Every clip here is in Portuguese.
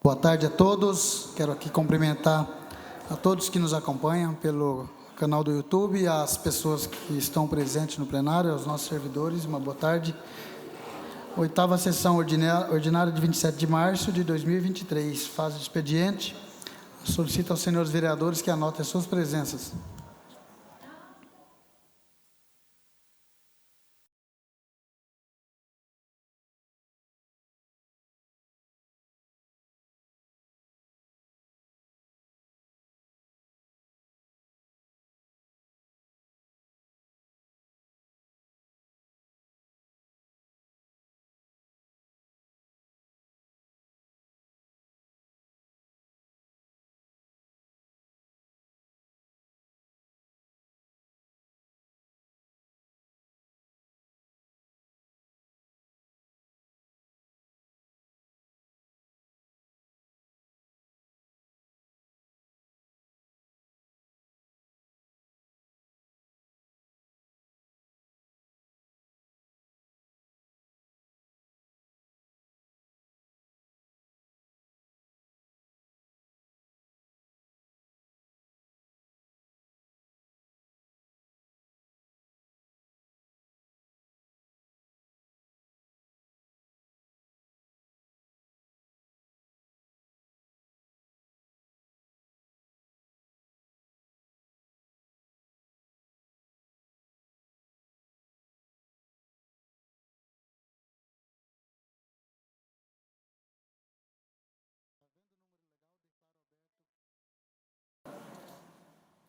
Boa tarde a todos. Quero aqui cumprimentar a todos que nos acompanham pelo canal do YouTube e as pessoas que estão presentes no plenário, aos nossos servidores. Uma boa tarde. Oitava sessão ordinária de 27 de março de 2023. Fase de expediente. Solicito aos senhores vereadores que anotem as suas presenças.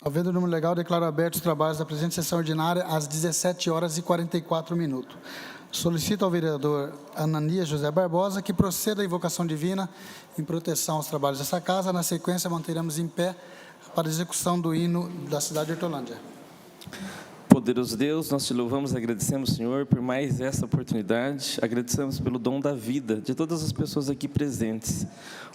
Havendo o número legal, declaro abertos os trabalhos da presente sessão ordinária às 17h44. Solicito ao vereador Ananias José Barbosa que proceda à invocação divina em proteção aos trabalhos dessa casa. Na sequência, manteremos em pé para a execução do hino da cidade de Hortolândia. Poderoso Deus, nós te louvamos e agradecemos, Senhor, por mais essa oportunidade. Agradecemos pelo dom da vida de todas as pessoas aqui presentes.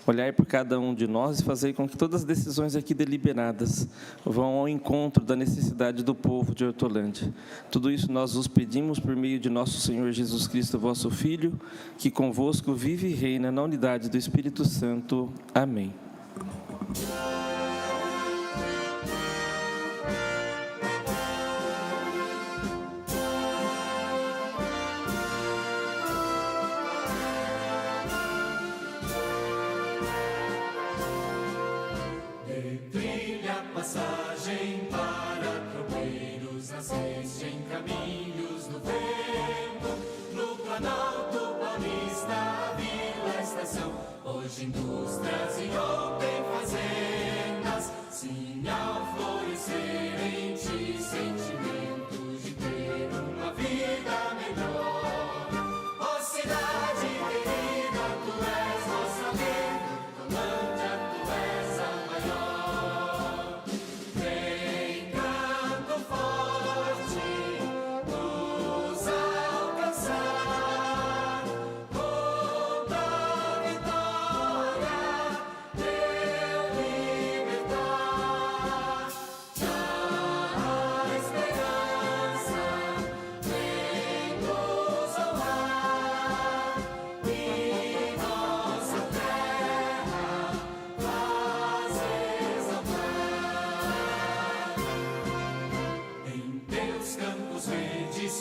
Olhar por cada um de nós e fazer com que todas as decisões aqui deliberadas vão ao encontro da necessidade do povo de Hortolândia. Tudo isso nós os pedimos por meio de nosso Senhor Jesus Cristo, vosso Filho, que convosco vive e reina na unidade do Espírito Santo. Amém. Passagem para tropeiros, nasceste em caminhos do vento, no Planalto Paulista, a Vila Estação, hoje indústrias e ontem fazendas, sim, ao florescer em ti, sentimentos de ter uma vida melhor. Ó cidade querida, tu és nossa lenda, Hortolândia, tu és a maior.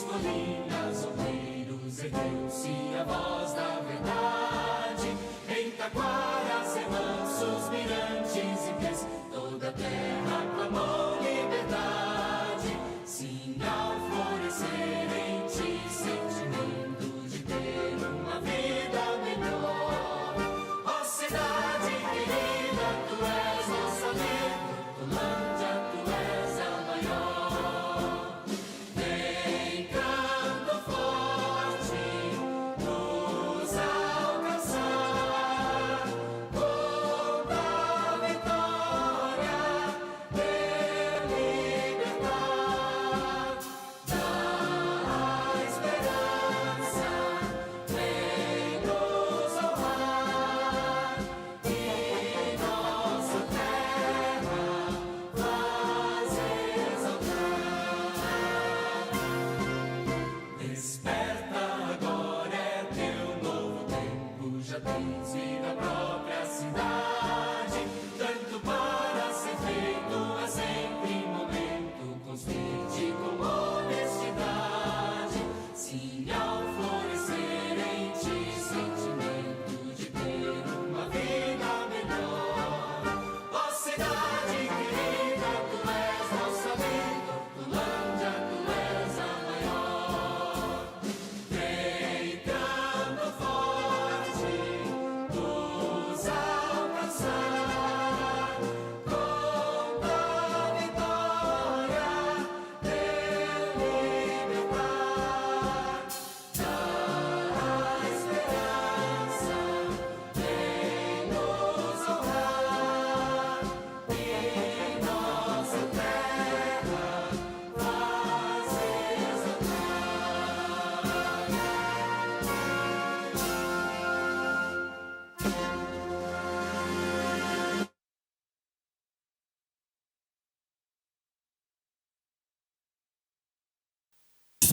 Colinas, olmeiros, ergueu-se a voz da verdade. Em taquaras, remansos, mirantes e pés, toda a terra clamou liberdade. Sim, ao florescer em ti, sentimento de ter uma vida melhor. Ó cidade querida, tu és nossa lenda, Hortolândia, tu és a maior. Nos alcançar,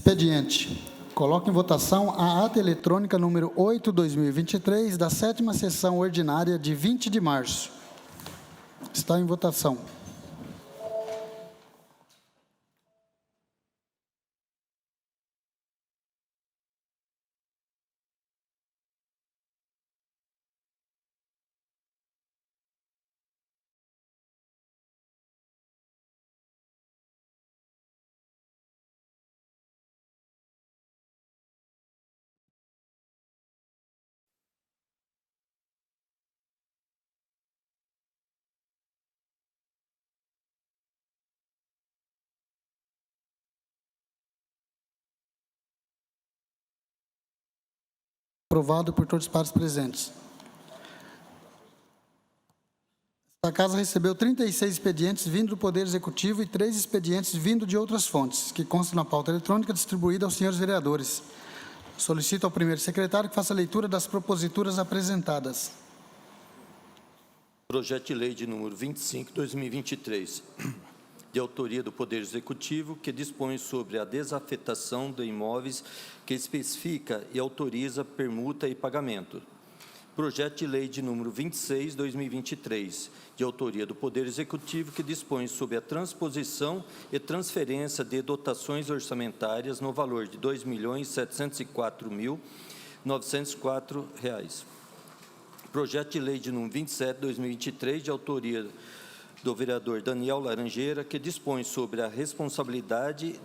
Expediente. Coloco em votação a ata eletrônica número 8/2023, da 7ª sessão ordinária de 20 de março. Está em votação. Aprovado por todos os pares presentes. A Casa recebeu 36 expedientes vindo do Poder Executivo e 3 expedientes vindo de outras fontes, que constam na pauta eletrônica distribuída aos senhores vereadores. Solicito ao primeiro secretário que faça a leitura das proposituras apresentadas. Projeto de lei de número 25/2023, de autoria do Poder Executivo, que dispõe sobre a desafetação de imóveis, que especifica e autoriza permuta e pagamento. Projeto de lei de número 26/2023, de autoria do Poder Executivo, que dispõe sobre a transposição e transferência de dotações orçamentárias no valor de R$ 2.704.904. Projeto de lei de número 27/2023, de autoria do vereador Daniel Laranjeira, que dispõe sobre a responsabilidade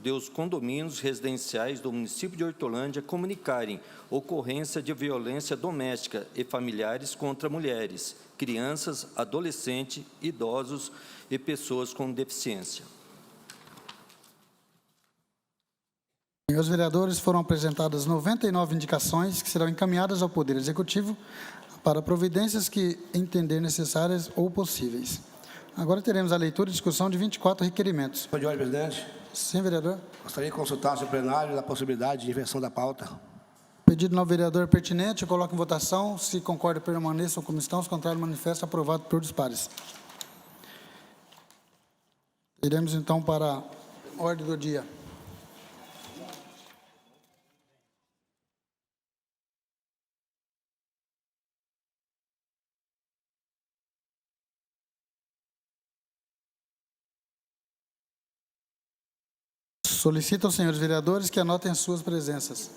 dos condomínios residenciais do município de Hortolândia comunicarem ocorrência de violência doméstica e familiares contra mulheres, crianças, adolescentes, idosos e pessoas com deficiência. Senhores vereadores, foram apresentadas 99 indicações que serão encaminhadas ao Poder Executivo para providências que entender necessárias ou possíveis. Agora teremos a leitura e discussão de 24 requerimentos. Senhor de ordem, presidente. Sim, vereador. Gostaria de consultar o plenário da possibilidade de inversão da pauta. Pedido no vereador pertinente, eu coloco em votação. Se concorda, permaneçam como estão. Se contrário, manifesto. Aprovado por todos os pares. Iremos então para a ordem do dia. Solicito aos senhores vereadores que anotem as suas presenças.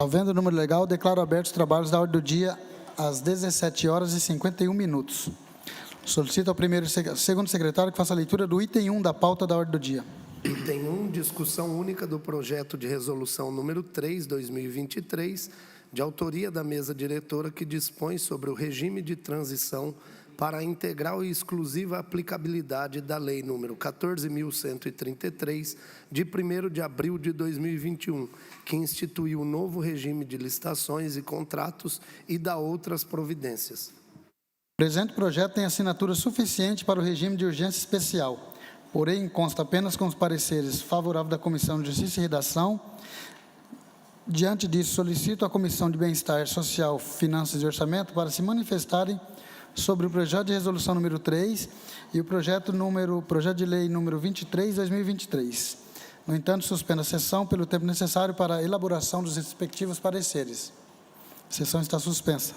Havendo o número legal, declaro abertos os trabalhos da ordem do dia às 17h51. Solicito ao segundo secretário que faça a leitura do item 1 da pauta da ordem do dia. Item 1, discussão única do projeto de resolução número 3/2023, de autoria da mesa diretora, que dispõe sobre o regime de transição para a integral e exclusiva aplicabilidade da Lei número 14.133, de 1º de abril de 2021, que instituiu o novo regime de licitações e contratos e dá outras providências. O presente projeto tem assinatura suficiente para o regime de urgência especial, porém consta apenas com os pareceres favoráveis da Comissão de Justiça e Redação. Diante disso, solicito à Comissão de Bem-Estar Social, Finanças e Orçamento para se manifestarem sobre o projeto de resolução número 3 e o projeto de lei número 23/2023. No entanto, suspendo a sessão pelo tempo necessário para a elaboração dos respectivos pareceres. A sessão está suspensa.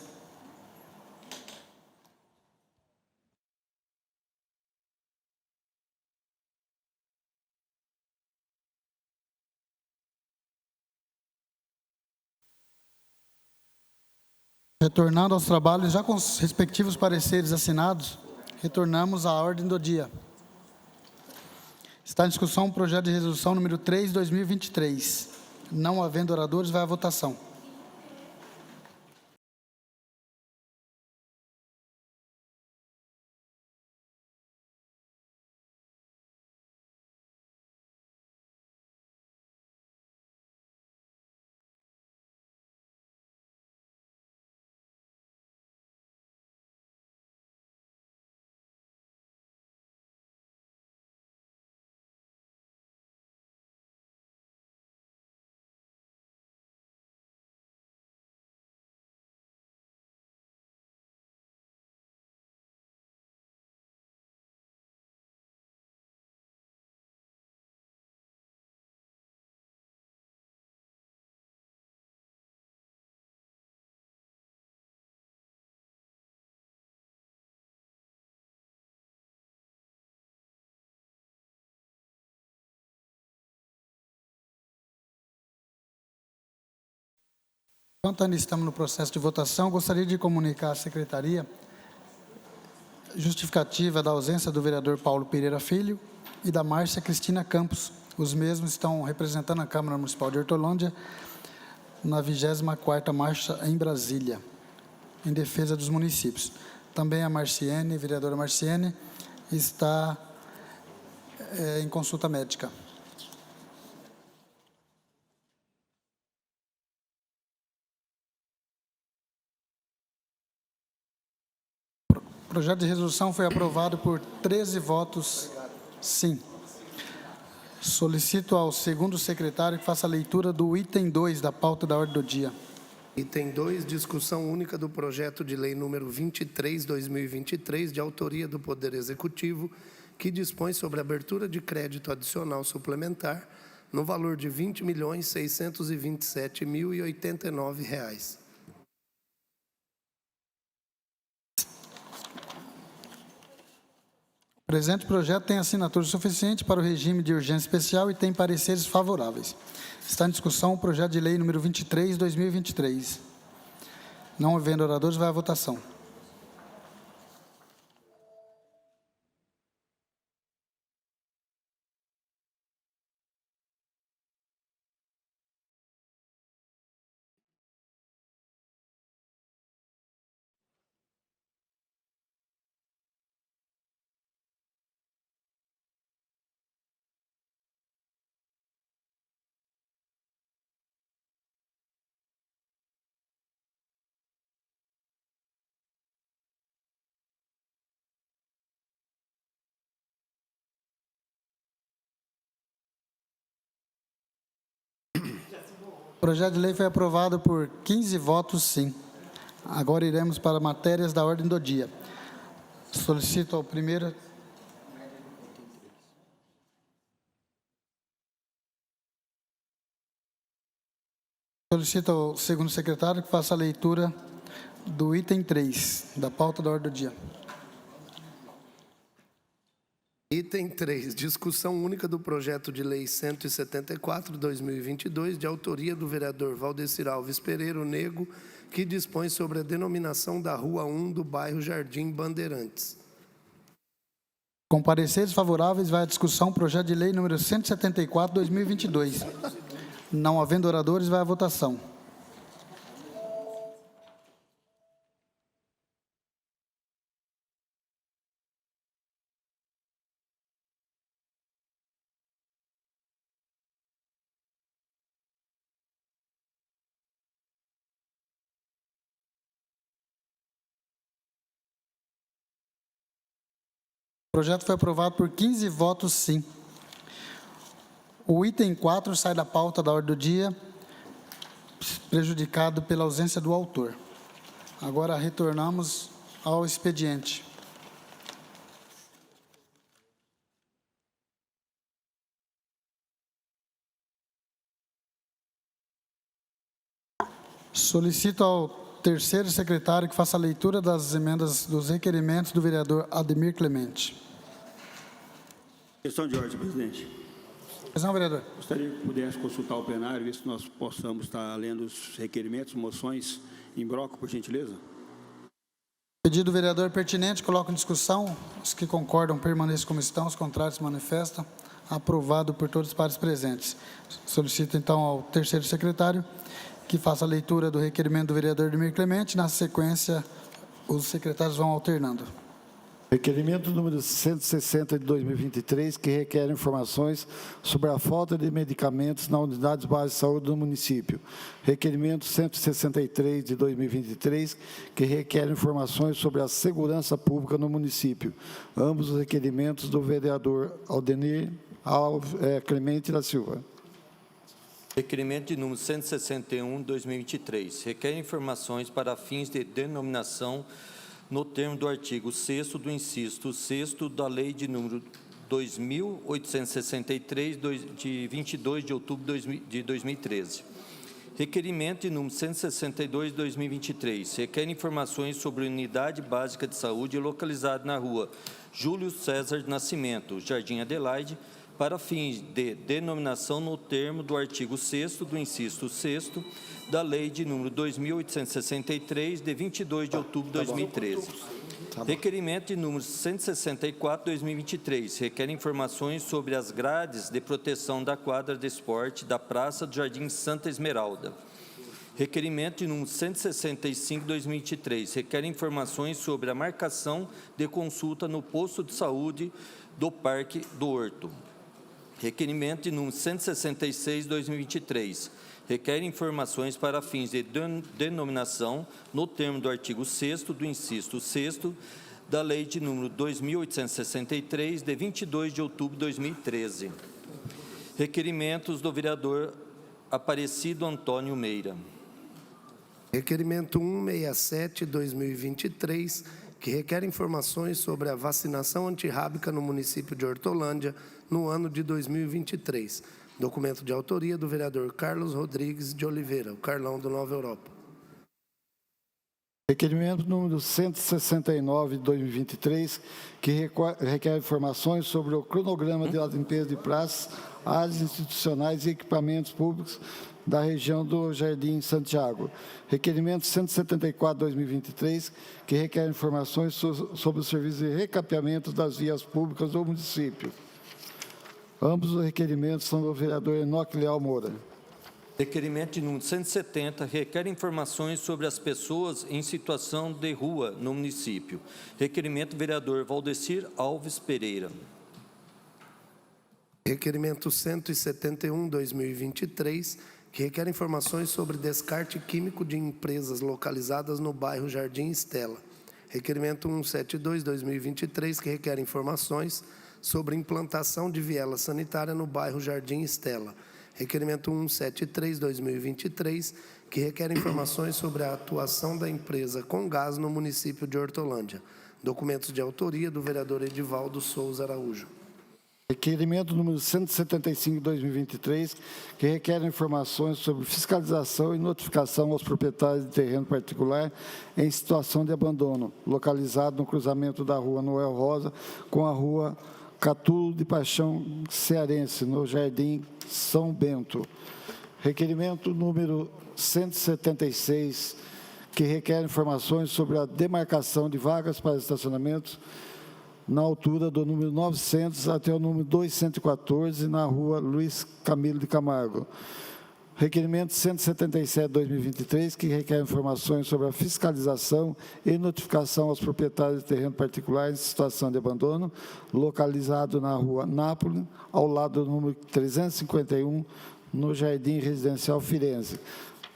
Retornando aos trabalhos, já com os respectivos pareceres assinados, retornamos à ordem do dia. Está em discussão o projeto de resolução número 3/2023. Não havendo oradores, vai à votação. Enquanto ainda estamos no processo de votação, gostaria de comunicar à Secretaria justificativa da ausência do vereador Paulo Pereira Filho e da Márcia Cristina Campos. Os mesmos estão representando a Câmara Municipal de Hortolândia na 24ª Marcha em Brasília, em defesa dos municípios. Também a Marciene, a vereadora Marciene, está em consulta médica. O projeto de resolução foi aprovado por 13 votos sim. Solicito ao segundo secretário que faça a leitura do item 2 da pauta da ordem do dia. Item 2, discussão única do projeto de lei número 23/2023, de autoria do Poder Executivo, que dispõe sobre a abertura de crédito adicional suplementar no valor de R$ 20.627.089. O presente projeto tem assinatura suficiente para o regime de urgência especial e tem pareceres favoráveis. Está em discussão o projeto de lei número 23/2023. Não havendo oradores, vai à votação. O projeto de lei foi aprovado por 15 votos sim. Agora iremos para matérias da ordem do dia. Solicito ao primeiro... Solicito ao segundo secretário que faça a leitura do item 3 da pauta da ordem do dia. Item 3, discussão única do projeto de lei 174/2022, de autoria do vereador Valdecir Alves Pereira Nego, que dispõe sobre a denominação da Rua 1 do bairro Jardim Bandeirantes. Com pareceres favoráveis, vai à discussão o projeto de lei número 174/2022. Não havendo oradores, vai à votação. O projeto foi aprovado por 15 votos sim. O item 4 sai da pauta da ordem do dia, prejudicado pela ausência do autor. Agora retornamos ao expediente. Solicito ao terceiro secretário que faça a leitura das emendas dos requerimentos do vereador Ademir Clemente. Questão de ordem, presidente. Questão, vereador. Gostaria que pudesse consultar o plenário, ver se nós possamos estar lendo os requerimentos, moções em bloco, por gentileza. Pedido do vereador pertinente, coloco em discussão. Os que concordam permaneçam como estão, os contrários se manifestam. Aprovado por todos os pares presentes. Solicito então ao terceiro secretário que faça a leitura do requerimento do vereador Ademir Clemente. Na sequência, os secretários vão alternando. Requerimento número 160 de 2023, que requer informações sobre a falta de medicamentos na unidade básica de saúde do município. Requerimento 163 de 2023, que requer informações sobre a segurança pública no município. Ambos os requerimentos do vereador Ademir Clemente da Silva. Requerimento de número 161 de 2023, requer informações para fins de denominação no termo do artigo 6º do inciso 6º da Lei de número 2.863, de 22 de outubro de 2013. Requerimento de número 162 de 2023, requer informações sobre unidade básica de saúde localizada na rua Júlio César Nascimento, Jardim Adelaide, para fins de denominação no termo do artigo 6º do inciso 6º da Lei de número 2.863, de 22 de outubro de 2013. Requerimento de número 164/2023, requer informações sobre as grades de proteção da quadra de esporte da Praça do Jardim Santa Esmeralda. Requerimento de número 165/2023, requer informações sobre a marcação de consulta no posto de saúde do Parque do Horto. Requerimento de número 166/2023, requer informações para fins de denominação no termo do artigo 6º do inciso 6º da Lei de número 2.863, de 22 de outubro de 2013. Requerimentos do vereador Aparecido Antônio Meira. Requerimento 167/2023, que requer informações sobre a vacinação antirrábica no município de Hortolândia no ano de 2023. Documento de autoria do vereador Carlos Rodrigues de Oliveira, o Carlão do Nova Europa. Requerimento número 169 de 2023, que requer informações sobre o cronograma da limpeza de praças, áreas institucionais e equipamentos públicos da região do Jardim Santiago. Requerimento 174 de 2023, que requer informações sobre o serviço de recapeamento das vias públicas do município. Ambos os requerimentos são do vereador Enoque Leal Moura. Requerimento de número 170, requer informações sobre as pessoas em situação de rua no município. Requerimento do vereador Valdecir Alves Pereira. Requerimento 171/2023, que requer informações sobre descarte químico de empresas localizadas no bairro Jardim Estela. Requerimento 172/2023, que requer informações sobre implantação de viela sanitária no bairro Jardim Estela. Requerimento 173/2023, que requer informações sobre a atuação da empresa Comgás no município de Hortolândia. Documentos de autoria do vereador Edivaldo Souza Araújo. Requerimento número 175/2023, que requer informações sobre fiscalização e notificação aos proprietários de terreno particular em situação de abandono, localizado no cruzamento da rua Noel Rosa com a rua Catulo de Paixão Cearense, no Jardim São Bento. Requerimento número 176, que requer informações sobre a demarcação de vagas para estacionamentos na altura do número 900 até o número 214, na rua Luiz Camilo de Camargo. Requerimento 177/2023, que requer informações sobre a fiscalização e notificação aos proprietários de terreno particular em situação de abandono, localizado na rua Nápoles, ao lado do número 351, no Jardim Residencial Firenze.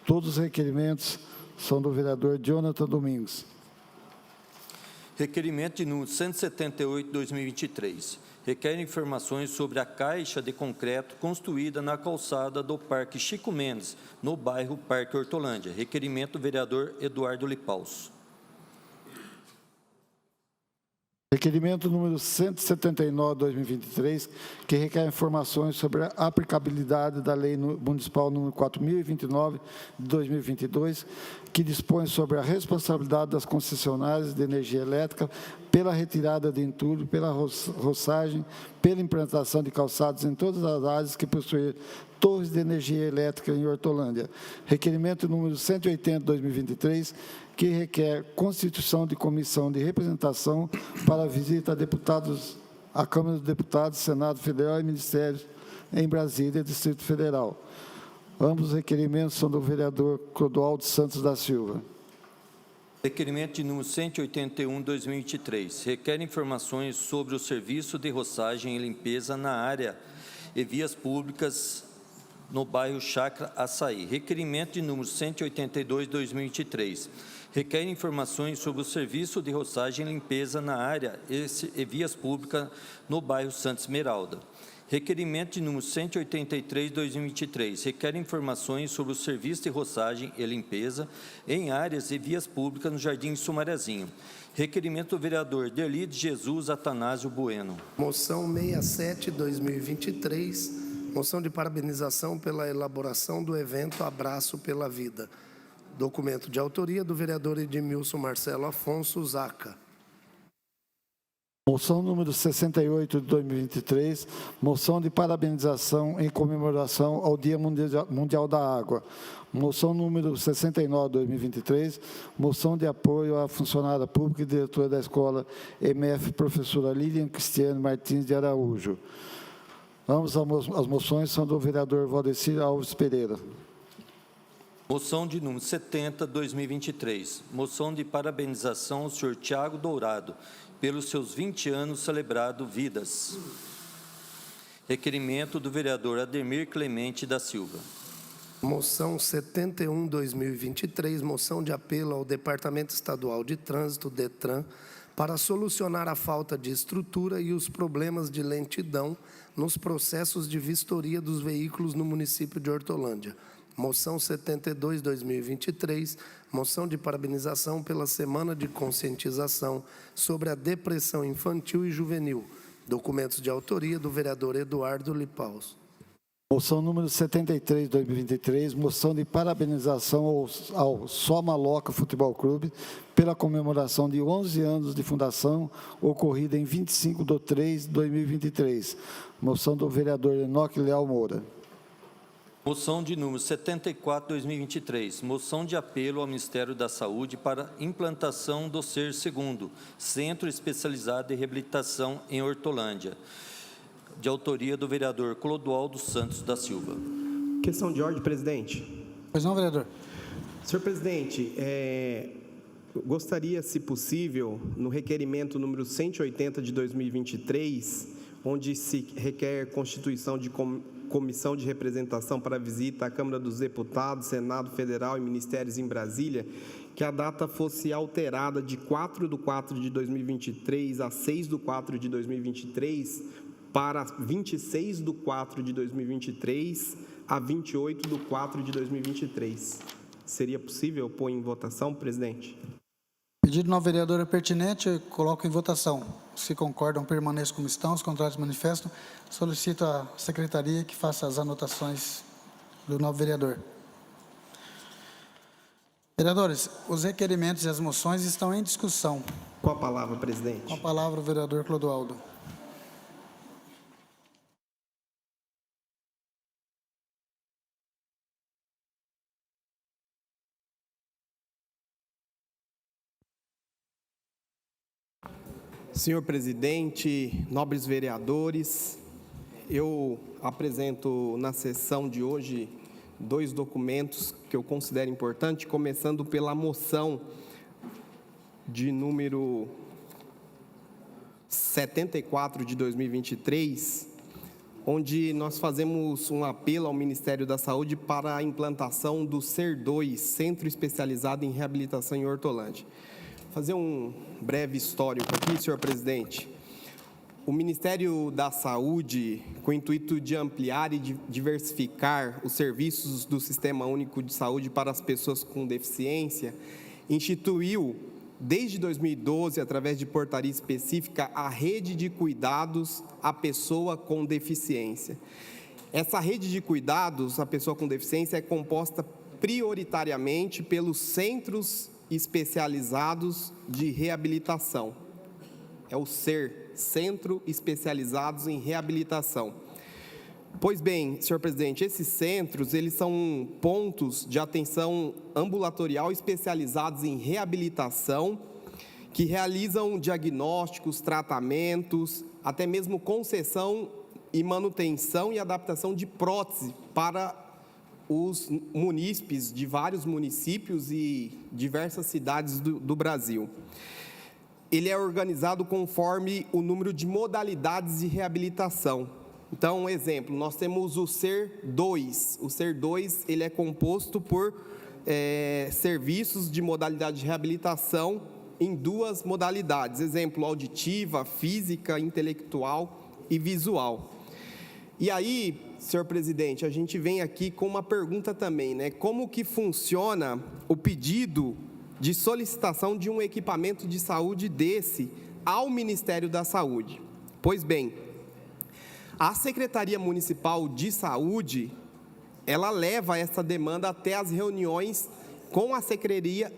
Todos os requerimentos são do vereador Jonathan Domingos. Requerimento de número 178/2023. Requer informações sobre a caixa de concreto construída na calçada do Parque Chico Mendes, no bairro Parque Hortolândia. Requerimento do vereador Eduardo Lipaus. Requerimento número 179/2023, que requer informações sobre a aplicabilidade da Lei Municipal número 4.029, de 2022, que dispõe sobre a responsabilidade das concessionárias de energia elétrica pela retirada de entulho, pela roçagem, pela implantação de calçados em todas as áreas que possuem torres de energia elétrica em Hortolândia. Requerimento número 180/2023, que requer constituição de comissão de representação para visita a deputados, à Câmara dos Deputados, Senado Federal e Ministérios em Brasília, Distrito Federal. Ambos os requerimentos são do vereador Clodoaldo Santos da Silva. Requerimento de número 181/2023, requer informações sobre o serviço de roçagem e limpeza na área e vias públicas no bairro Chácara Açaí. Requerimento de número 182/2023, requer informações sobre o serviço de roçagem e limpeza na área e vias públicas no bairro Santa Esmeralda. Requerimento de número 183/2023, requer informações sobre o serviço de roçagem e limpeza em áreas e vias públicas no Jardim Sumarezinho. Requerimento do vereador Derli de Jesus Atanásio Bueno. Moção 67/2023, moção de parabenização pela elaboração do evento Abraço pela Vida. Documento de autoria do vereador Edmilson Marcelo Afonso Zaca. Moção número 68 de 2023, moção de parabenização em comemoração ao Dia Mundial da Água. Moção número 69 de 2023, moção de apoio à funcionária pública e diretora da escola MF, professora Lilian Cristiane Martins de Araújo. Ambas as moções são do vereador Valdecir Alves Pereira. Moção de número 70, 2023. Moção de parabenização ao senhor Tiago Dourado, pelos seus 20 anos celebrado vidas. Requerimento do vereador Ademir Clemente da Silva. Moção 71, 2023, moção de apelo ao Departamento Estadual de Trânsito, DETRAN, para solucionar a falta de estrutura e os problemas de lentidão nos processos de vistoria dos veículos no município de Hortolândia. Moção 72, 2023, moção de parabenização pela Semana de Conscientização sobre a Depressão Infantil e Juvenil. Documentos de autoria do vereador Eduardo Lipaus. Moção número 73, 2023, moção de parabenização ao Soma Loca Futebol Clube pela comemoração de 11 anos de fundação, ocorrida em 25 de 3 de 2023. Moção do vereador Enoque Leal Moura. Moção de número 74, 2023, moção de apelo ao Ministério da Saúde para implantação do SER II, Centro Especializado em Reabilitação em Hortolândia, de autoria do vereador Clodoaldo Santos da Silva. Questão de ordem, presidente. Pois não, vereador. Senhor presidente, gostaria, se possível, no requerimento número 180 de 2023, onde se requer constituição de comissão de representação para visita à Câmara dos Deputados, Senado Federal e Ministérios em Brasília, que a data fosse alterada de 4/4 de 2023 a 6/4 de 2023 para 26/4 de 2023 a 28/4 de 2023. Seria possível pôr em votação, presidente? Pedido não, vereador, é pertinente, eu coloco em votação. Se concordam, permaneçam como estão, os contrários manifestam. Solicito à secretaria que faça as anotações do novo vereador. Vereadores, os requerimentos e as moções estão em discussão. Com a palavra, presidente. Com a palavra, o vereador Clodoaldo. Senhor presidente, nobres vereadores, eu apresento na sessão de hoje 2 documentos que eu considero importantes, começando pela moção de número 74 de 2023, onde nós fazemos um apelo ao Ministério da Saúde para a implantação do SER II, Centro Especializado em Reabilitação em Hortolândia. Fazer um breve histórico aqui, senhor presidente. O Ministério da Saúde, com o intuito de ampliar e diversificar os serviços do Sistema Único de Saúde para as pessoas com deficiência, instituiu, desde 2012, através de portaria específica, a rede de cuidados à pessoa com deficiência. Essa rede de cuidados à pessoa com deficiência é composta prioritariamente pelos centros especializados de reabilitação. É o SER, Centro Especializados em Reabilitação. Pois bem, senhor presidente, esses centros, eles são pontos de atenção ambulatorial especializados em reabilitação, que realizam diagnósticos, tratamentos, até mesmo concessão e manutenção e adaptação de prótese para os munícipes de vários municípios e diversas cidades do Brasil. Ele é organizado conforme o número de modalidades de reabilitação. Então, um exemplo, nós temos o SER II. O SER II, ele é composto por serviços de modalidade de reabilitação em 2 modalidades. Exemplo, auditiva, física, intelectual e visual. E aí, senhor presidente, a gente vem aqui com uma pergunta também, né? Como que funciona o pedido de solicitação de um equipamento de saúde desse ao Ministério da Saúde? Pois bem, a Secretaria Municipal de Saúde, ela leva essa demanda até as reuniões com a Secretaria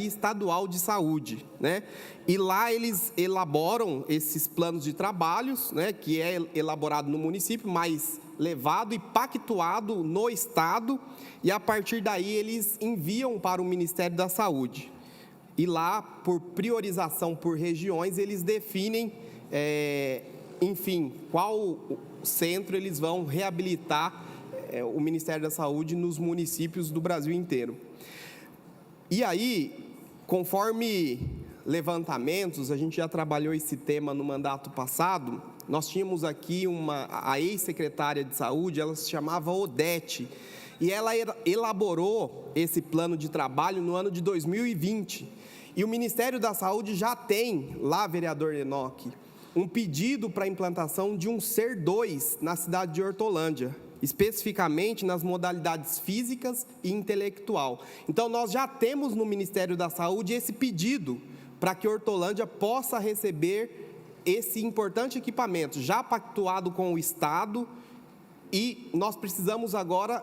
Estadual de Saúde, né? E lá eles elaboram esses planos de trabalhos, né, que é elaborado no município, mas levado e pactuado no Estado, e a partir daí eles enviam para o Ministério da Saúde. E lá, por priorização por regiões, eles definem, enfim, qual centro eles vão reabilitar o Ministério da Saúde nos municípios do Brasil inteiro. E aí, conforme levantamentos, a gente já trabalhou esse tema no mandato passado, nós tínhamos aqui a ex-secretária de saúde, ela se chamava Odete, e ela elaborou esse plano de trabalho no ano de 2020. E o Ministério da Saúde já tem, lá, vereador Enoque, um pedido para a implantação de um SER 2 na cidade de Hortolândia, especificamente nas modalidades físicas e intelectual. Então, nós já temos no Ministério da Saúde esse pedido para que Hortolândia possa receber esse importante equipamento, já pactuado com o Estado, e nós precisamos agora,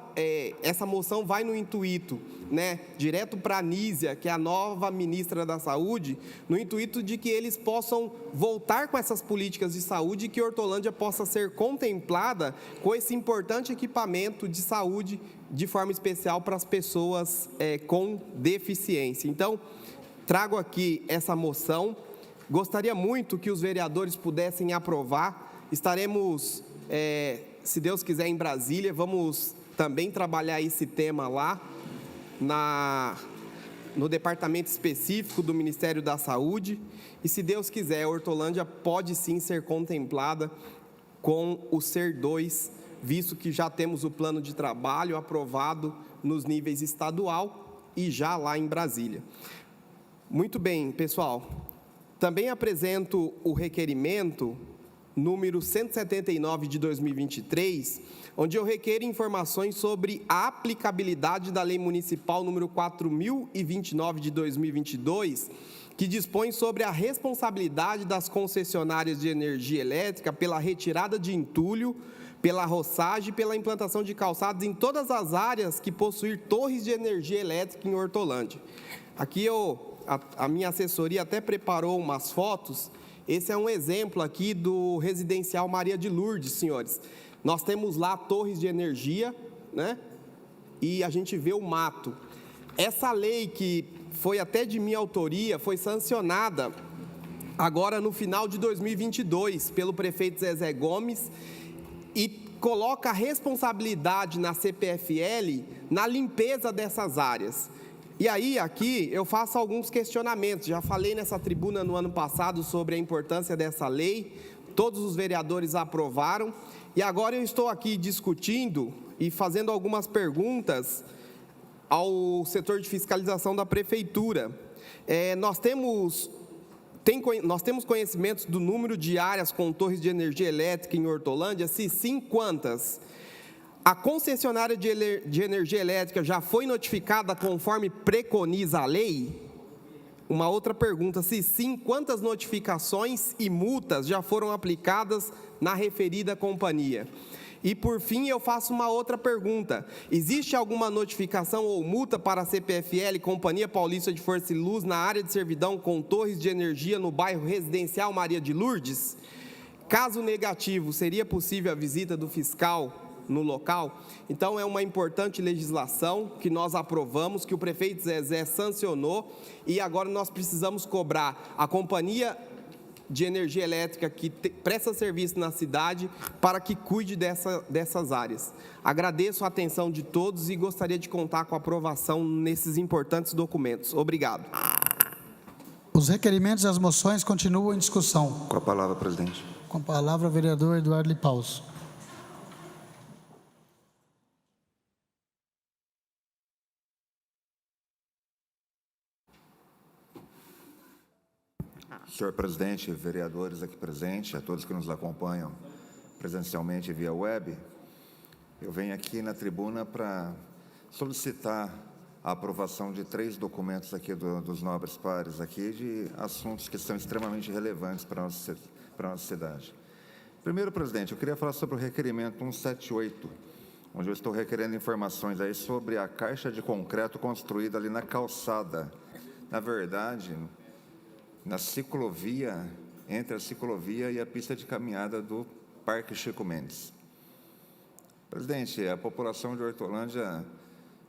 essa moção vai no intuito, né, direto para a Nízia, que é a nova ministra da Saúde, no intuito de que eles possam voltar com essas políticas de saúde e que Hortolândia possa ser contemplada com esse importante equipamento de saúde de forma especial para as pessoas com deficiência. Então, trago aqui essa moção, gostaria muito que os vereadores pudessem aprovar, estaremos, se Deus quiser, em Brasília, vamos também trabalhar esse tema lá, no departamento específico do Ministério da Saúde, e se Deus quiser, a Hortolândia pode sim ser contemplada com o SER 2, visto que já temos o plano de trabalho aprovado nos níveis estadual e já lá em Brasília. Muito bem, pessoal. Também apresento o requerimento número 179 de 2023, onde eu requeiro informações sobre a aplicabilidade da Lei Municipal número 4.029 de 2022, que dispõe sobre a responsabilidade das concessionárias de energia elétrica pela retirada de entulho, pela roçagem e pela implantação de calçados em todas as áreas que possuir torres de energia elétrica em Hortolândia. Aqui a minha assessoria até preparou umas fotos. Esse é um exemplo aqui do residencial Maria de Lourdes, senhores. Nós temos lá torres de energia, né? E a gente vê o mato. Essa lei, que foi até de minha autoria, foi sancionada agora no final de 2022 pelo prefeito Zezé Gomes e coloca a responsabilidade na CPFL na limpeza dessas áreas. E aí, aqui, eu faço alguns questionamentos. Já falei nessa tribuna no ano passado sobre a importância dessa lei, todos os vereadores aprovaram, e agora eu estou aqui discutindo e fazendo algumas perguntas ao setor de fiscalização da Prefeitura. Nós temos conhecimentos do número de áreas com torres de energia elétrica em Hortolândia? Se sim, quantas? A concessionária de energia elétrica já foi notificada conforme preconiza a lei? Uma outra pergunta, se sim, quantas notificações e multas já foram aplicadas na referida companhia? E, por fim, eu faço uma outra pergunta. Existe alguma notificação ou multa para a CPFL, Companhia Paulista de Força e Luz, na área de servidão com torres de energia no bairro residencial Maria de Lourdes? Caso negativo, seria possível a visita do fiscal no local? Então, é uma importante legislação que nós aprovamos, que o prefeito Zezé sancionou, e agora nós precisamos cobrar a companhia de energia elétrica que presta serviço na cidade para que cuide dessas áreas. Agradeço a atenção de todos e gostaria de contar com a aprovação nesses importantes documentos. Obrigado. Os requerimentos e as moções continuam em discussão. Com a palavra, presidente. Com a palavra, o vereador Eduardo Lipauso. Senhor presidente, vereadores aqui presentes, a todos que nos acompanham presencialmente via web, eu venho aqui na tribuna para solicitar a aprovação de 3 documentos aqui dos nobres pares aqui, de assuntos que são extremamente relevantes para a nossa cidade. Primeiro, presidente, eu queria falar sobre o requerimento 178, onde eu estou requerendo informações aí sobre a caixa de concreto construída ali na calçada. Na verdade, na ciclovia, entre a ciclovia e a pista de caminhada do Parque Chico Mendes. Presidente, a população de Hortolândia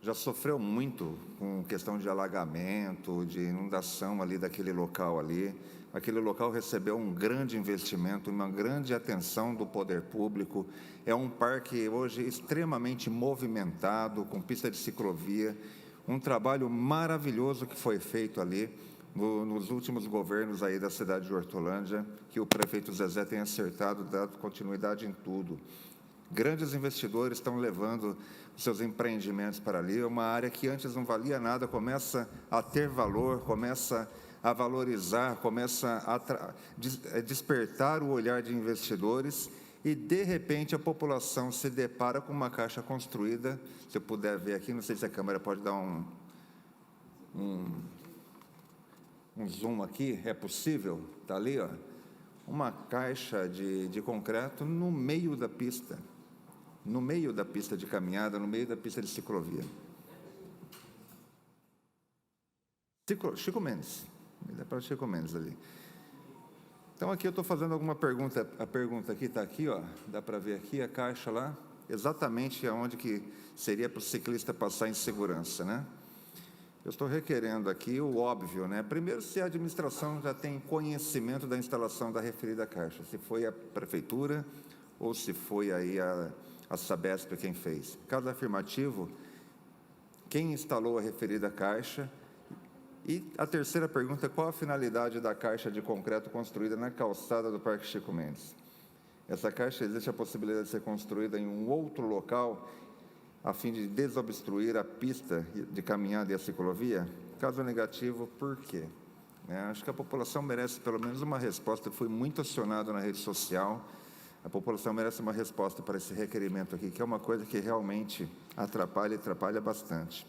já sofreu muito com questão de alagamento, de inundação ali daquele local ali. Aquele local recebeu um grande investimento, uma grande atenção do poder público. É um parque hoje extremamente movimentado, com pista de ciclovia. Um trabalho maravilhoso que foi feito ali nos últimos governos aí da cidade de Hortolândia, que o prefeito Zezé tem acertado, dado continuidade em tudo. Grandes investidores estão levando seus empreendimentos para ali. É uma área que antes não valia nada, começa a ter valor, começa a valorizar, começa a despertar o olhar de investidores e, de repente, a população se depara com uma caixa construída. Se eu puder ver aqui, não sei se a câmera pode dar um zoom aqui, é possível? Está ali, ó, uma caixa de concreto no meio da pista de caminhada, no meio da pista de ciclovia. Chico Mendes, dá para Chico Mendes ali. Então, aqui eu estou fazendo alguma pergunta, a pergunta aqui está aqui, ó, dá para ver aqui a caixa lá, exatamente aonde que seria para o ciclista passar em segurança, né? Eu estou requerendo aqui o óbvio, né? Primeiro, se a administração já tem conhecimento da instalação da referida caixa, se foi a prefeitura ou se foi aí a Sabesp quem fez. Caso afirmativo, quem instalou a referida caixa? E a terceira pergunta, qual a finalidade da caixa de concreto construída na calçada do Parque Chico Mendes? Essa caixa, existe a possibilidade de ser construída em um outro local a fim de desobstruir a pista de caminhada e a ciclovia? Caso negativo, por quê? Acho que a população merece pelo menos uma resposta. Eu fui muito acionado na rede social. A população merece uma resposta para esse requerimento aqui, que é uma coisa que realmente atrapalha bastante.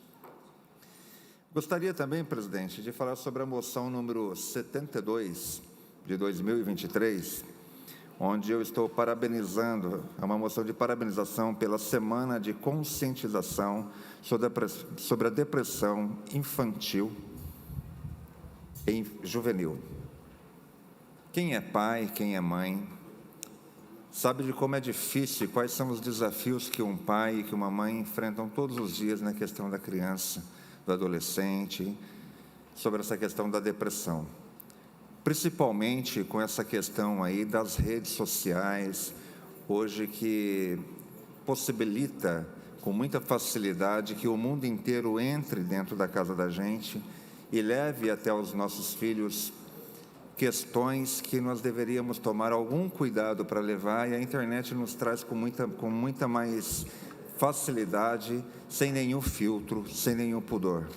Gostaria também, presidente, de falar sobre a moção número 72 de 2023, onde eu estou parabenizando, é uma moção de parabenização pela Semana de Conscientização sobre a Depressão Infantil e Juvenil. Quem é pai, quem é mãe, sabe de como é difícil e quais são os desafios que um pai e que uma mãe enfrentam todos os dias na questão da criança, do adolescente, sobre essa questão da depressão. Principalmente com essa questão aí das redes sociais, hoje que possibilita com muita facilidade que o mundo inteiro entre dentro da casa da gente e leve até os nossos filhos questões que nós deveríamos tomar algum cuidado para levar, e a internet nos traz com muita mais facilidade, sem nenhum filtro, sem nenhum pudor.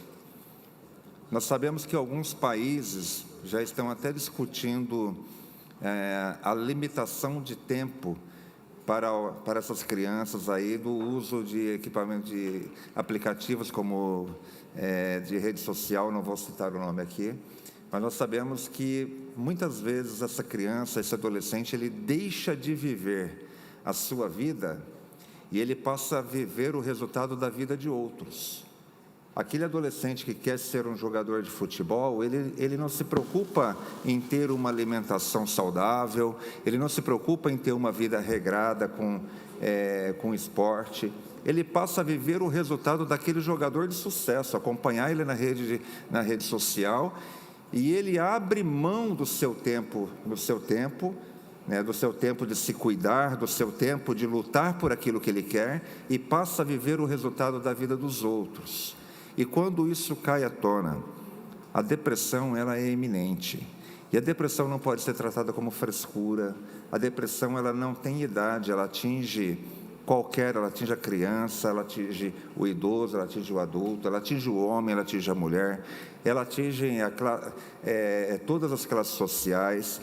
Nós sabemos que alguns países já estão até discutindo a limitação de tempo para essas crianças aí do uso de equipamentos, de aplicativos como de rede social, não vou citar o nome aqui, mas nós sabemos que muitas vezes essa criança, esse adolescente, ele deixa de viver a sua vida e ele passa a viver o resultado da vida de outros. Aquele adolescente que quer ser um jogador de futebol, ele não se preocupa em ter uma alimentação saudável, ele não se preocupa em ter uma vida regrada com esporte. Ele passa a viver o resultado daquele jogador de sucesso, acompanhar ele na rede social, e ele abre mão do seu tempo, do seu tempo de se cuidar, do seu tempo de lutar por aquilo que ele quer, e passa a viver o resultado da vida dos outros. E quando isso cai à tona, a depressão ela é iminente. E a depressão não pode ser tratada como frescura. A depressão ela não tem idade, ela atinge ela atinge a criança, ela atinge o idoso, ela atinge o adulto, ela atinge o homem, ela atinge a mulher, ela atinge todas as classes sociais.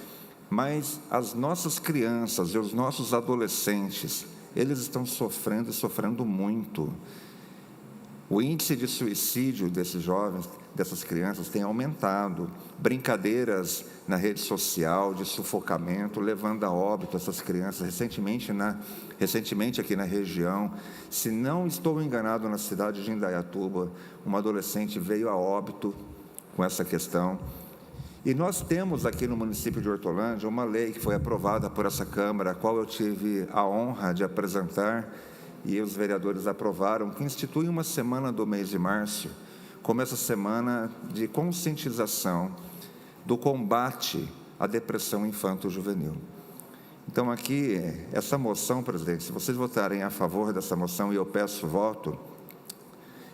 Mas as nossas crianças e os nossos adolescentes, eles estão sofrendo muito. O índice de suicídio desses jovens, dessas crianças, tem aumentado. Brincadeiras na rede social de sufocamento, levando a óbito essas crianças. Recentemente aqui na região, se não estou enganado, na cidade de Indaiatuba, uma adolescente veio a óbito com essa questão. E nós temos aqui no município de Hortolândia uma lei que foi aprovada por essa Câmara, a qual eu tive a honra de apresentar, e os vereadores aprovaram, que institui uma semana do mês de março, como essa semana de conscientização do combate à depressão infanto-juvenil. Então, aqui, essa moção, presidente, se vocês votarem a favor dessa moção, e eu peço voto,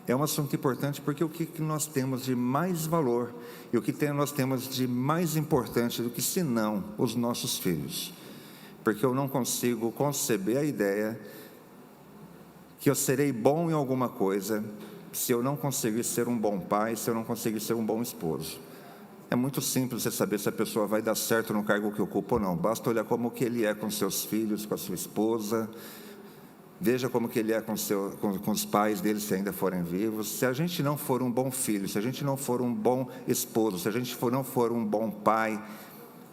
é um assunto importante, porque o que nós temos de mais valor e o que nós temos de mais importante do que, senão, os nossos filhos. Porque eu não consigo conceber a ideia que eu serei bom em alguma coisa se eu não conseguir ser um bom pai, se eu não conseguir ser um bom esposo. É muito simples você saber se a pessoa vai dar certo no cargo que ocupa ou não. Basta olhar como que ele é com seus filhos, com a sua esposa. Veja como que ele é com os pais dele, se ainda forem vivos. Se a gente não for um bom filho, se a gente não for um bom esposo, se a gente não for um bom pai,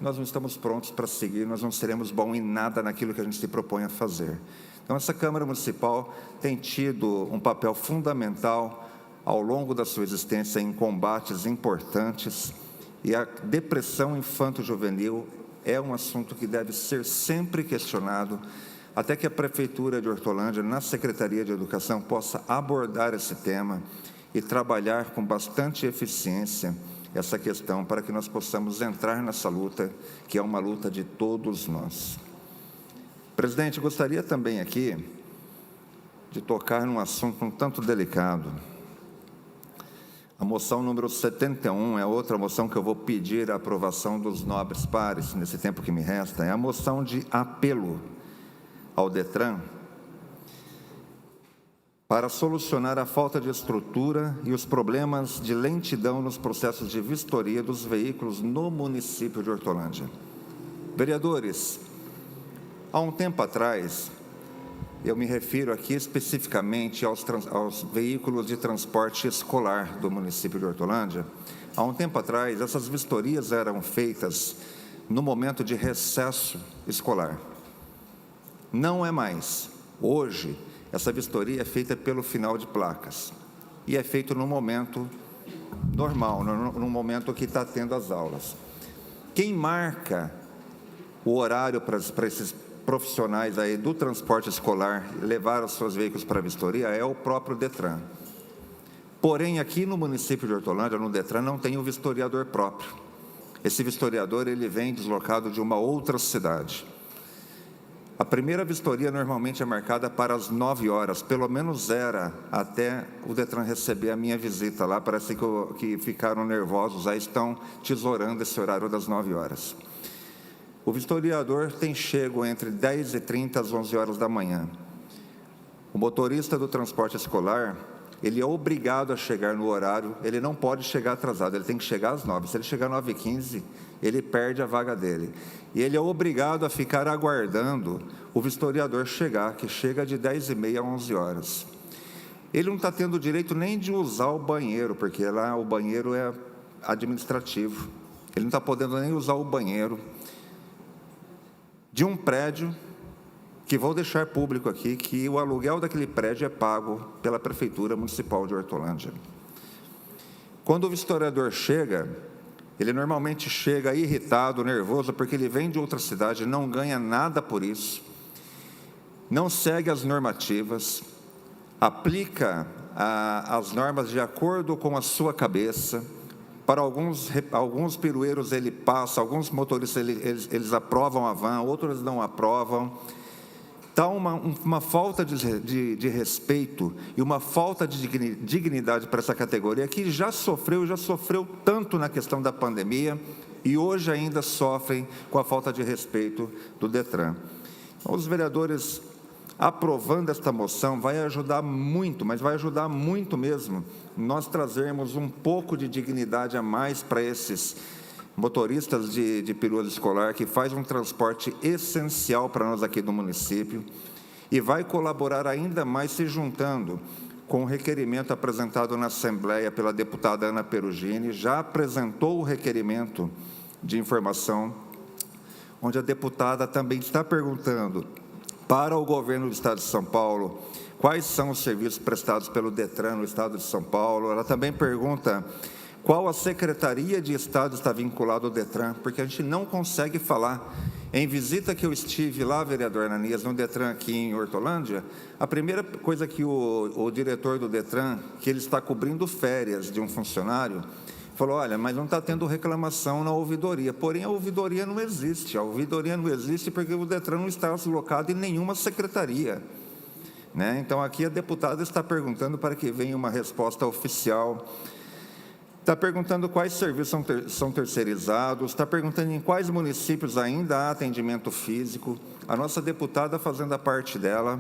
nós não estamos prontos para seguir, nós não seremos bons em nada naquilo que a gente se propõe a fazer. Então, essa Câmara Municipal tem tido um papel fundamental ao longo da sua existência em combates importantes, e a depressão infanto-juvenil é um assunto que deve ser sempre questionado, até que a Prefeitura de Hortolândia, na Secretaria de Educação, possa abordar esse tema e trabalhar com bastante eficiência essa questão, para que nós possamos entrar nessa luta, que é uma luta de todos nós. Presidente, gostaria também aqui de tocar num assunto um tanto delicado. A moção número 71 é outra moção que eu vou pedir a aprovação dos nobres pares, nesse tempo que me resta. É a moção de apelo ao DETRAN para solucionar a falta de estrutura e os problemas de lentidão nos processos de vistoria dos veículos no município de Hortolândia. Vereadores, há um tempo atrás, eu me refiro aqui especificamente aos veículos de transporte escolar do município de Hortolândia. Há um tempo atrás, essas vistorias eram feitas no momento de recesso escolar. Não é mais. Hoje, essa vistoria é feita pelo final de placas. E é feito no momento normal, no momento que está tendo as aulas. Quem marca o horário para esses profissionais aí do transporte escolar levar os seus veículos para a vistoria é o próprio DETRAN. Porém, aqui no município de Hortolândia, no DETRAN, não tem um vistoriador próprio. Esse vistoriador, ele vem deslocado de uma outra cidade. A primeira vistoria normalmente é marcada para as 9 horas, pelo menos era até o DETRAN receber a minha visita lá. Parece que ficaram nervosos, aí estão tesourando esse horário das 9 horas. O vistoriador tem chego entre 10h30 às 11 horas da manhã. O motorista do transporte escolar, ele é obrigado a chegar no horário, ele não pode chegar atrasado, ele tem que chegar às 9. Se ele chegar às 9h15, ele perde a vaga dele. E ele é obrigado a ficar aguardando o vistoriador chegar, que chega de 10h30 a 11 horas. Ele não está tendo direito nem de usar o banheiro, porque lá o banheiro é administrativo. Ele não está podendo nem usar o banheiro de um prédio, que vou deixar público aqui, que o aluguel daquele prédio é pago pela Prefeitura Municipal de Hortolândia. Quando o vistoriador chega, ele normalmente chega irritado, nervoso, porque ele vem de outra cidade, não ganha nada por isso, não segue as normativas, aplica as normas de acordo com a sua cabeça. Para alguns pirueiros ele passa, alguns motoristas eles aprovam a van, outros não aprovam. Está uma falta de respeito e uma falta de dignidade para essa categoria, que já sofreu tanto na questão da pandemia e hoje ainda sofrem com a falta de respeito do DETRAN. Então, os vereadores aprovando esta moção vai ajudar muito, mas vai ajudar muito mesmo, nós trazermos um pouco de dignidade a mais para esses motoristas de perua escolar, que faz um transporte essencial para nós aqui do município, e vai colaborar ainda mais se juntando com o requerimento apresentado na Assembleia pela deputada Ana Perugini, já apresentou o requerimento de informação, onde a deputada também está perguntando para o governo do Estado de São Paulo quais são os serviços prestados pelo DETRAN no Estado de São Paulo. Ela também pergunta qual a Secretaria de Estado está vinculada ao DETRAN, porque a gente não consegue falar. Em visita que eu estive lá, vereador Ananias, no DETRAN aqui em Hortolândia, a primeira coisa que o diretor do DETRAN, que ele está cobrindo férias de um funcionário, falou, olha, mas não está tendo reclamação na ouvidoria. Porém, a ouvidoria não existe. A ouvidoria não existe porque o DETRAN não está alocado em nenhuma secretaria. Né? Então, aqui a deputada está perguntando para que venha uma resposta oficial. Está perguntando quais serviços são terceirizados, está perguntando em quais municípios ainda há atendimento físico. A nossa deputada fazendo a parte dela,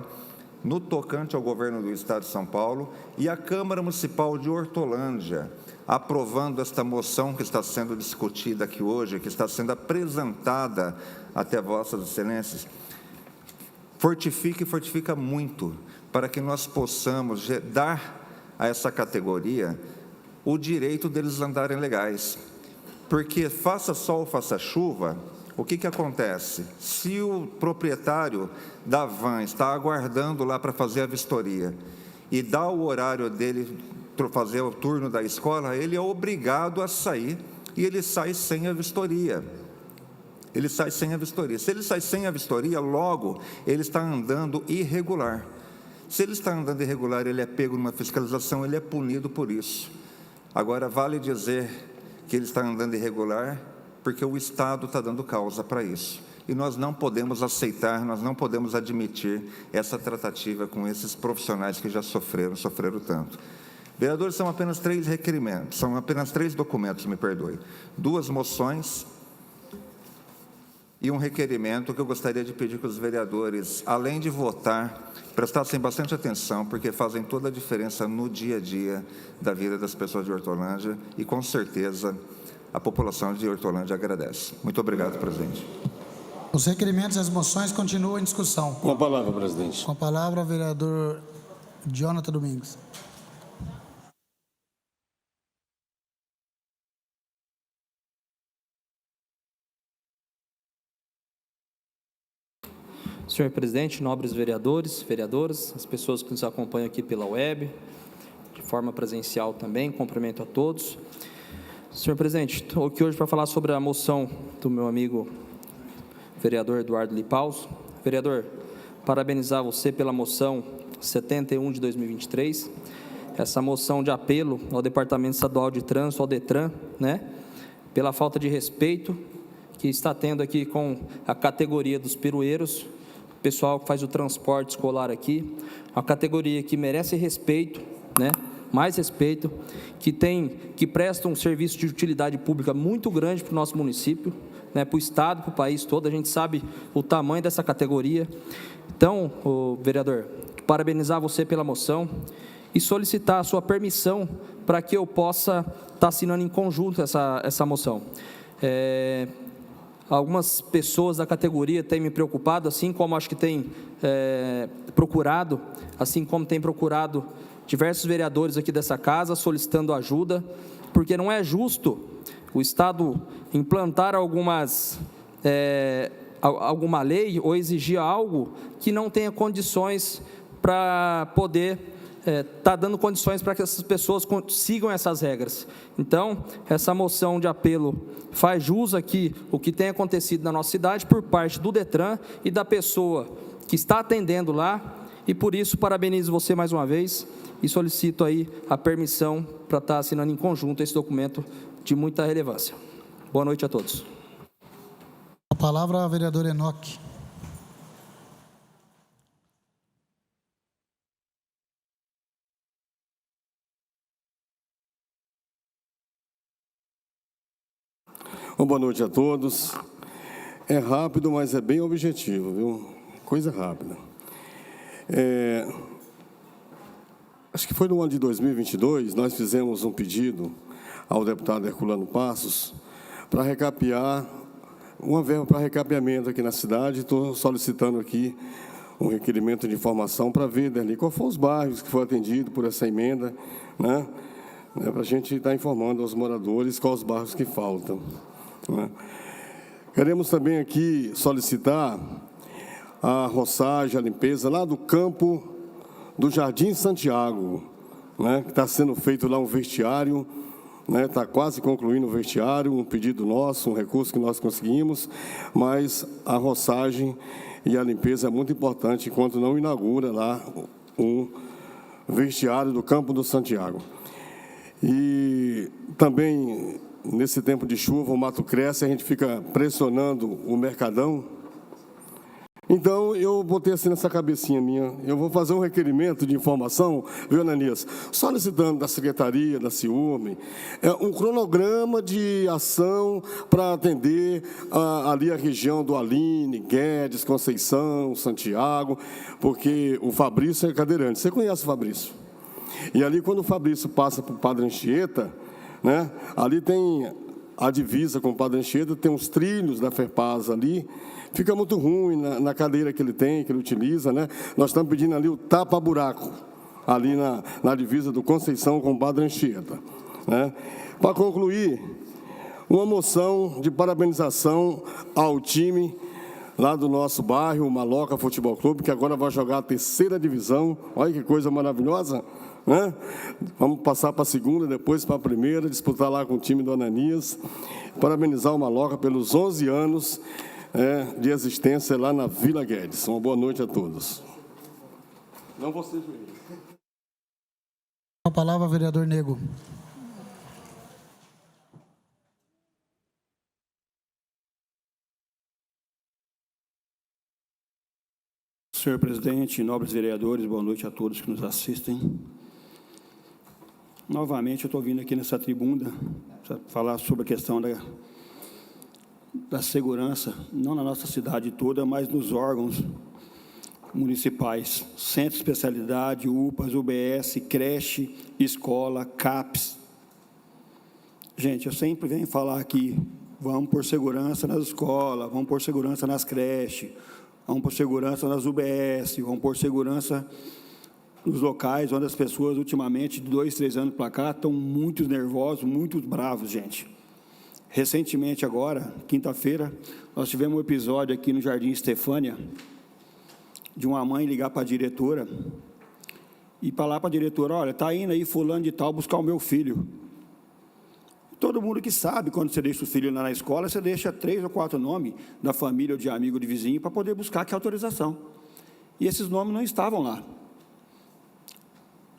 no tocante ao governo do Estado de São Paulo, e a Câmara Municipal de Hortolândia, aprovando esta moção que está sendo discutida aqui hoje, que está sendo apresentada até vossas excelências, fortifica e fortifica muito para que nós possamos dar a essa categoria o direito deles andarem legais. Porque faça sol, faça chuva, o que acontece? Se o proprietário da van está aguardando lá para fazer a vistoria e dá o horário dele para fazer o turno da escola, ele é obrigado a sair e ele sai sem a vistoria. Ele sai sem a vistoria. Se ele sai sem a vistoria, logo ele está andando irregular. Se ele está andando irregular, ele é pego numa fiscalização, ele é punido por isso. Agora, vale dizer que ele está andando irregular porque o Estado está dando causa para isso. E nós não podemos aceitar, nós não podemos admitir essa tratativa com esses profissionais que já sofreram tanto. Vereadores, são apenas 3 requerimentos, são apenas 3 documentos, me perdoe. 2 moções e um requerimento que eu gostaria de pedir que os vereadores, além de votar, prestassem bastante atenção, porque fazem toda a diferença no dia a dia da vida das pessoas de Hortolândia e, com certeza, a população de Hortolândia agradece. Muito obrigado, presidente. Os requerimentos e as moções continuam em discussão. Com a palavra, presidente. Com a palavra, o vereador Jonathan Domingues. Senhor presidente, nobres vereadores, vereadoras, as pessoas que nos acompanham aqui pela web, de forma presencial também, cumprimento a todos. Senhor presidente, estou aqui hoje para falar sobre a moção do meu amigo vereador Eduardo Lipaus. Vereador, parabenizar você pela moção 71 de 2023, essa moção de apelo ao Departamento Estadual de Trânsito, ao DETRAN, né, pela falta de respeito que está tendo aqui com a categoria dos pirueiros, pessoal que faz o transporte escolar aqui, uma categoria que merece respeito, né? Mais respeito, que presta um serviço de utilidade pública muito grande para o nosso município, né? Para o estado, para o país todo. A gente sabe o tamanho dessa categoria. Então, vereador, parabenizar você pela moção e solicitar a sua permissão para que eu possa estar assinando em conjunto essa moção. Algumas pessoas da categoria têm me preocupado, assim como acho que tem procurado, assim como tem procurado diversos vereadores aqui dessa casa, solicitando ajuda, porque não é justo o Estado implantar alguma lei ou exigir algo que não tenha condições para poder está dando condições para que essas pessoas sigam essas regras. Então, essa moção de apelo faz jus aqui o que tem acontecido na nossa cidade por parte do DETRAN e da pessoa que está atendendo lá, e por isso parabenizo você mais uma vez e solicito aí a permissão para estar assinando em conjunto esse documento de muita relevância. Boa noite a todos. A palavra ao vereador Enoque. Boa noite a todos. É rápido, mas é bem objetivo, viu? Coisa rápida. Acho que foi no ano de 2022, nós fizemos um pedido ao deputado Herculano Passos para recapear, uma verba para recapeamento aqui na cidade. Estou solicitando aqui um requerimento de informação para ver, Deli, qual foram os bairros que foi atendido por essa emenda, né? Para a gente estar informando aos moradores quais os bairros que faltam, né? Queremos também aqui solicitar a roçagem, a limpeza lá do campo do Jardim Santiago, né? Que está sendo feito lá um vestiário, né? Está quase concluindo o vestiário, um pedido nosso, um recurso que nós conseguimos, mas a roçagem e a limpeza é muito importante enquanto não inaugura lá um vestiário do campo do Santiago. E também, nesse tempo de chuva, o mato cresce, a gente fica pressionando o Mercadão. Então, eu botei assim nessa cabecinha minha, eu vou fazer um requerimento de informação, viu, Ananias? Solicitando da Secretaria, da Ciúme, um cronograma de ação para atender ali a região do Aline, Guedes, Conceição, Santiago, porque o Fabrício é cadeirante. Você conhece o Fabrício? E ali, quando o Fabrício passa para o Padre Anchieta, né, ali tem a divisa com o Padre Anchieta, tem uns trilhos da Ferpaz ali, fica muito ruim na cadeira que ele tem, que ele utiliza, né? Nós estamos pedindo ali o tapa-buraco, ali na divisa do Conceição com o Padre Anchieta, né? Para concluir, uma moção de parabenização ao time lá do nosso bairro, o Maloca Futebol Clube, que agora vai jogar a 3ª divisão. Olha que coisa maravilhosa, né? Vamos passar para a 2ª, depois para a 1ª, disputar lá com o time do Ananias. Parabenizar o Maloca pelos 11 anos de existência lá na Vila Guedes. Uma boa noite a todos. Não vocês, mesmo. A palavra, vereador Nego. Senhor presidente, nobres vereadores, boa noite a todos que nos assistem. Novamente, eu estou vindo aqui nessa tribuna para falar sobre a questão da segurança, não na nossa cidade toda, mas nos órgãos municipais, centro de especialidade, UPAs, UBS, creche, escola, CAPS. Gente, eu sempre venho falar aqui, vamos por segurança nas escolas, vamos por segurança nas creches, vamos por segurança nas UBS, vamos por segurança nos locais onde as pessoas, ultimamente, de 2, 3 anos para cá, estão muito nervosos, muito bravos, gente. Recentemente, agora, quinta-feira, nós tivemos um episódio aqui no Jardim Estefânia, de uma mãe ligar para a diretora e falar para a diretora, olha, está indo aí fulano de tal buscar o meu filho. Todo mundo que sabe, quando você deixa o filho lá na escola, você deixa 3 ou 4 nomes da família ou de amigo, de vizinho, para poder buscar que autorização. E esses nomes não estavam lá.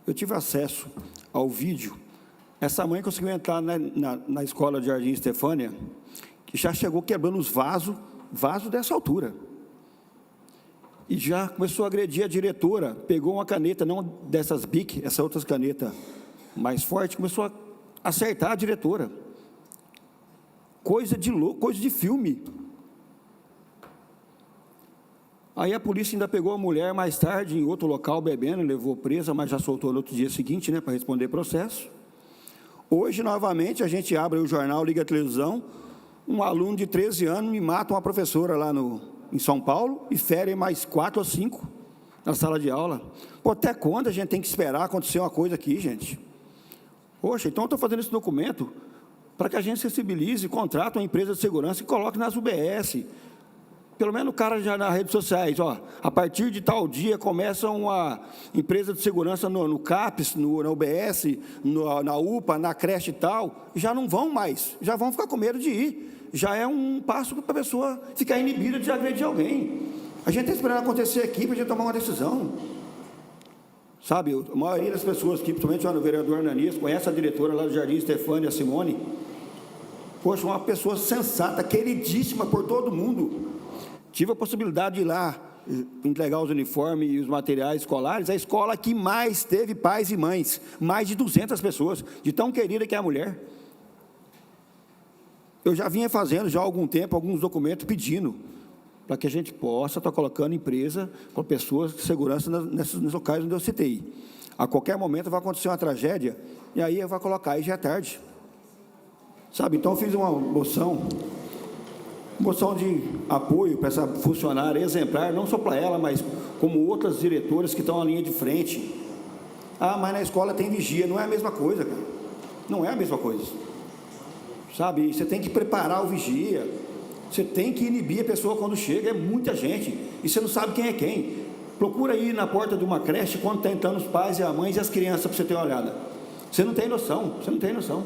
Eu tive acesso ao vídeo. Essa mãe conseguiu entrar na escola de Jardim Estefânia, que já chegou quebrando os vasos dessa altura. E já começou a agredir a diretora, pegou uma caneta, não dessas BIC, essa outras caneta mais forte, começou a acertar a diretora. Coisa de louco, coisa de filme. Aí a polícia ainda pegou a mulher mais tarde em outro local bebendo, levou presa, mas já soltou no outro dia seguinte, né, para responder processo. Hoje, novamente, a gente abre o jornal, liga a televisão, um aluno de 13 anos me mata uma professora lá em São Paulo e fere mais 4 ou 5 na sala de aula. Pô, até quando a gente tem que esperar acontecer uma coisa aqui, gente? Poxa, então eu estou fazendo esse documento para que a gente sensibilize, contrate uma empresa de segurança e coloque nas UBS. Pelo menos o cara já nas redes sociais, ó, a partir de tal dia começa uma empresa de segurança no CAPS, na UBS, na UPA, na creche e tal, já não vão mais, já vão ficar com medo de ir. Já é um passo para a pessoa ficar inibida de agredir alguém. A gente está esperando acontecer aqui para a gente tomar uma decisão. Sabe, a maioria das pessoas aqui, principalmente o vereador Ananias, conhece a diretora lá do Jardim Estefânia, a Simone. Poxa, uma pessoa sensata, queridíssima por todo mundo. Tive a possibilidade de ir lá entregar os uniformes e os materiais escolares, a escola que mais teve pais e mães, mais de 200 pessoas, de tão querida que é a mulher. Eu já vinha fazendo já há algum tempo alguns documentos pedindo para que a gente possa estar colocando empresa com pessoas de segurança nesses locais onde eu citei. A qualquer momento vai acontecer uma tragédia, e aí eu vou colocar, aí já é tarde. Sabe, então eu fiz uma moção Moção de apoio para essa funcionária exemplar, não só para ela, mas como outras diretoras que estão na linha de frente. Ah, mas na escola tem vigia. Não é a mesma coisa, cara. Não é a mesma coisa. Sabe? Você tem que preparar o vigia. Você tem que inibir a pessoa quando chega. É muita gente. E você não sabe quem é quem. Procura aí na porta de uma creche quando está entrando os pais e as mães e as crianças para você ter uma olhada. Você não tem noção. Você não tem noção.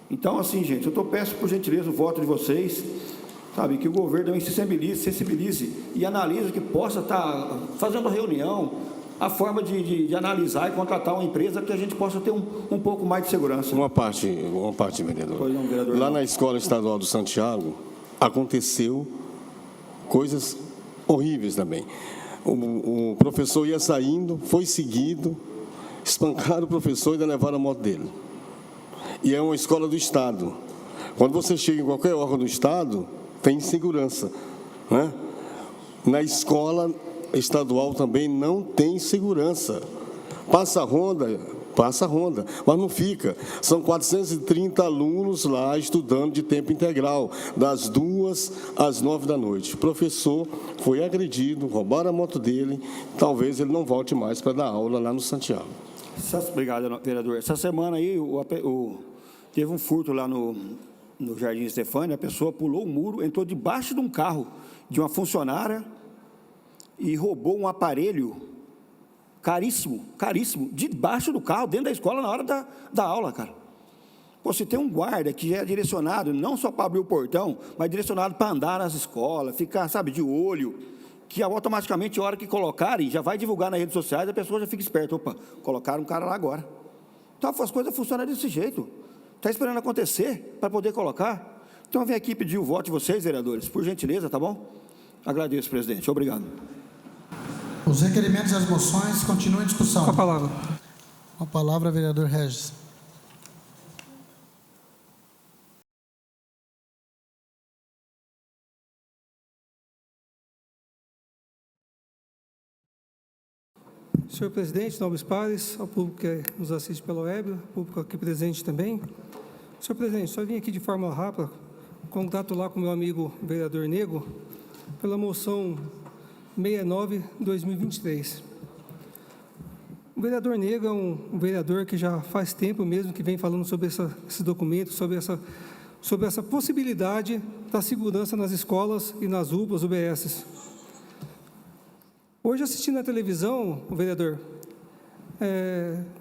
Então, assim, gente, eu peço, por gentileza, o voto de vocês, sabe, que o governo também se sensibilize e analise que possa estar fazendo reunião, a forma de analisar e contratar uma empresa que a gente possa ter um pouco mais de segurança. Uma parte, vereador. Pois não, vereador. Lá na Escola Estadual do Santiago, aconteceu coisas horríveis também. O professor ia saindo, foi seguido, espancaram o professor e ainda levaram a moto dele. E é uma escola do Estado. Quando você chega em qualquer órgão do Estado, tem segurança, né? Na escola estadual também não tem segurança. Passa a ronda, mas não fica. São 430 alunos lá estudando de tempo integral, das 2 às 9 da noite. O professor foi agredido, roubaram a moto dele, talvez ele não volte mais para dar aula lá no Santiago. Obrigado, vereador. Essa semana aí, teve um furto lá no Jardim Estefânia, a pessoa pulou o muro, entrou debaixo de um carro de uma funcionária e roubou um aparelho caríssimo, debaixo do carro, dentro da escola, na hora da aula, cara. Você tem um guarda que já é direcionado, não só para abrir o portão, mas direcionado para andar nas escolas, ficar, sabe, de olho, que automaticamente, a hora que colocarem, já vai divulgar nas redes sociais, a pessoa já fica esperta. Opa, colocaram um cara lá agora. Então, as coisas funcionam desse jeito. Está esperando acontecer para poder colocar? Então, vem aqui pedir o voto de vocês, vereadores, por gentileza, tá bom? Agradeço, presidente. Obrigado. Os requerimentos e as moções continuam em discussão. Com a palavra. Com a palavra, vereador Regis. Senhor presidente, nobres pares, ao público que nos assiste pela web, ao público aqui presente também. Senhor presidente, só vim aqui de forma rápida congratular com meu amigo vereador Nego pela moção 69/2023. O vereador Nego é um vereador que já faz tempo mesmo que vem falando sobre esse documento, sobre essa possibilidade da segurança nas escolas e nas UPAs, UBSs. Hoje, assistindo na televisão, o vereador,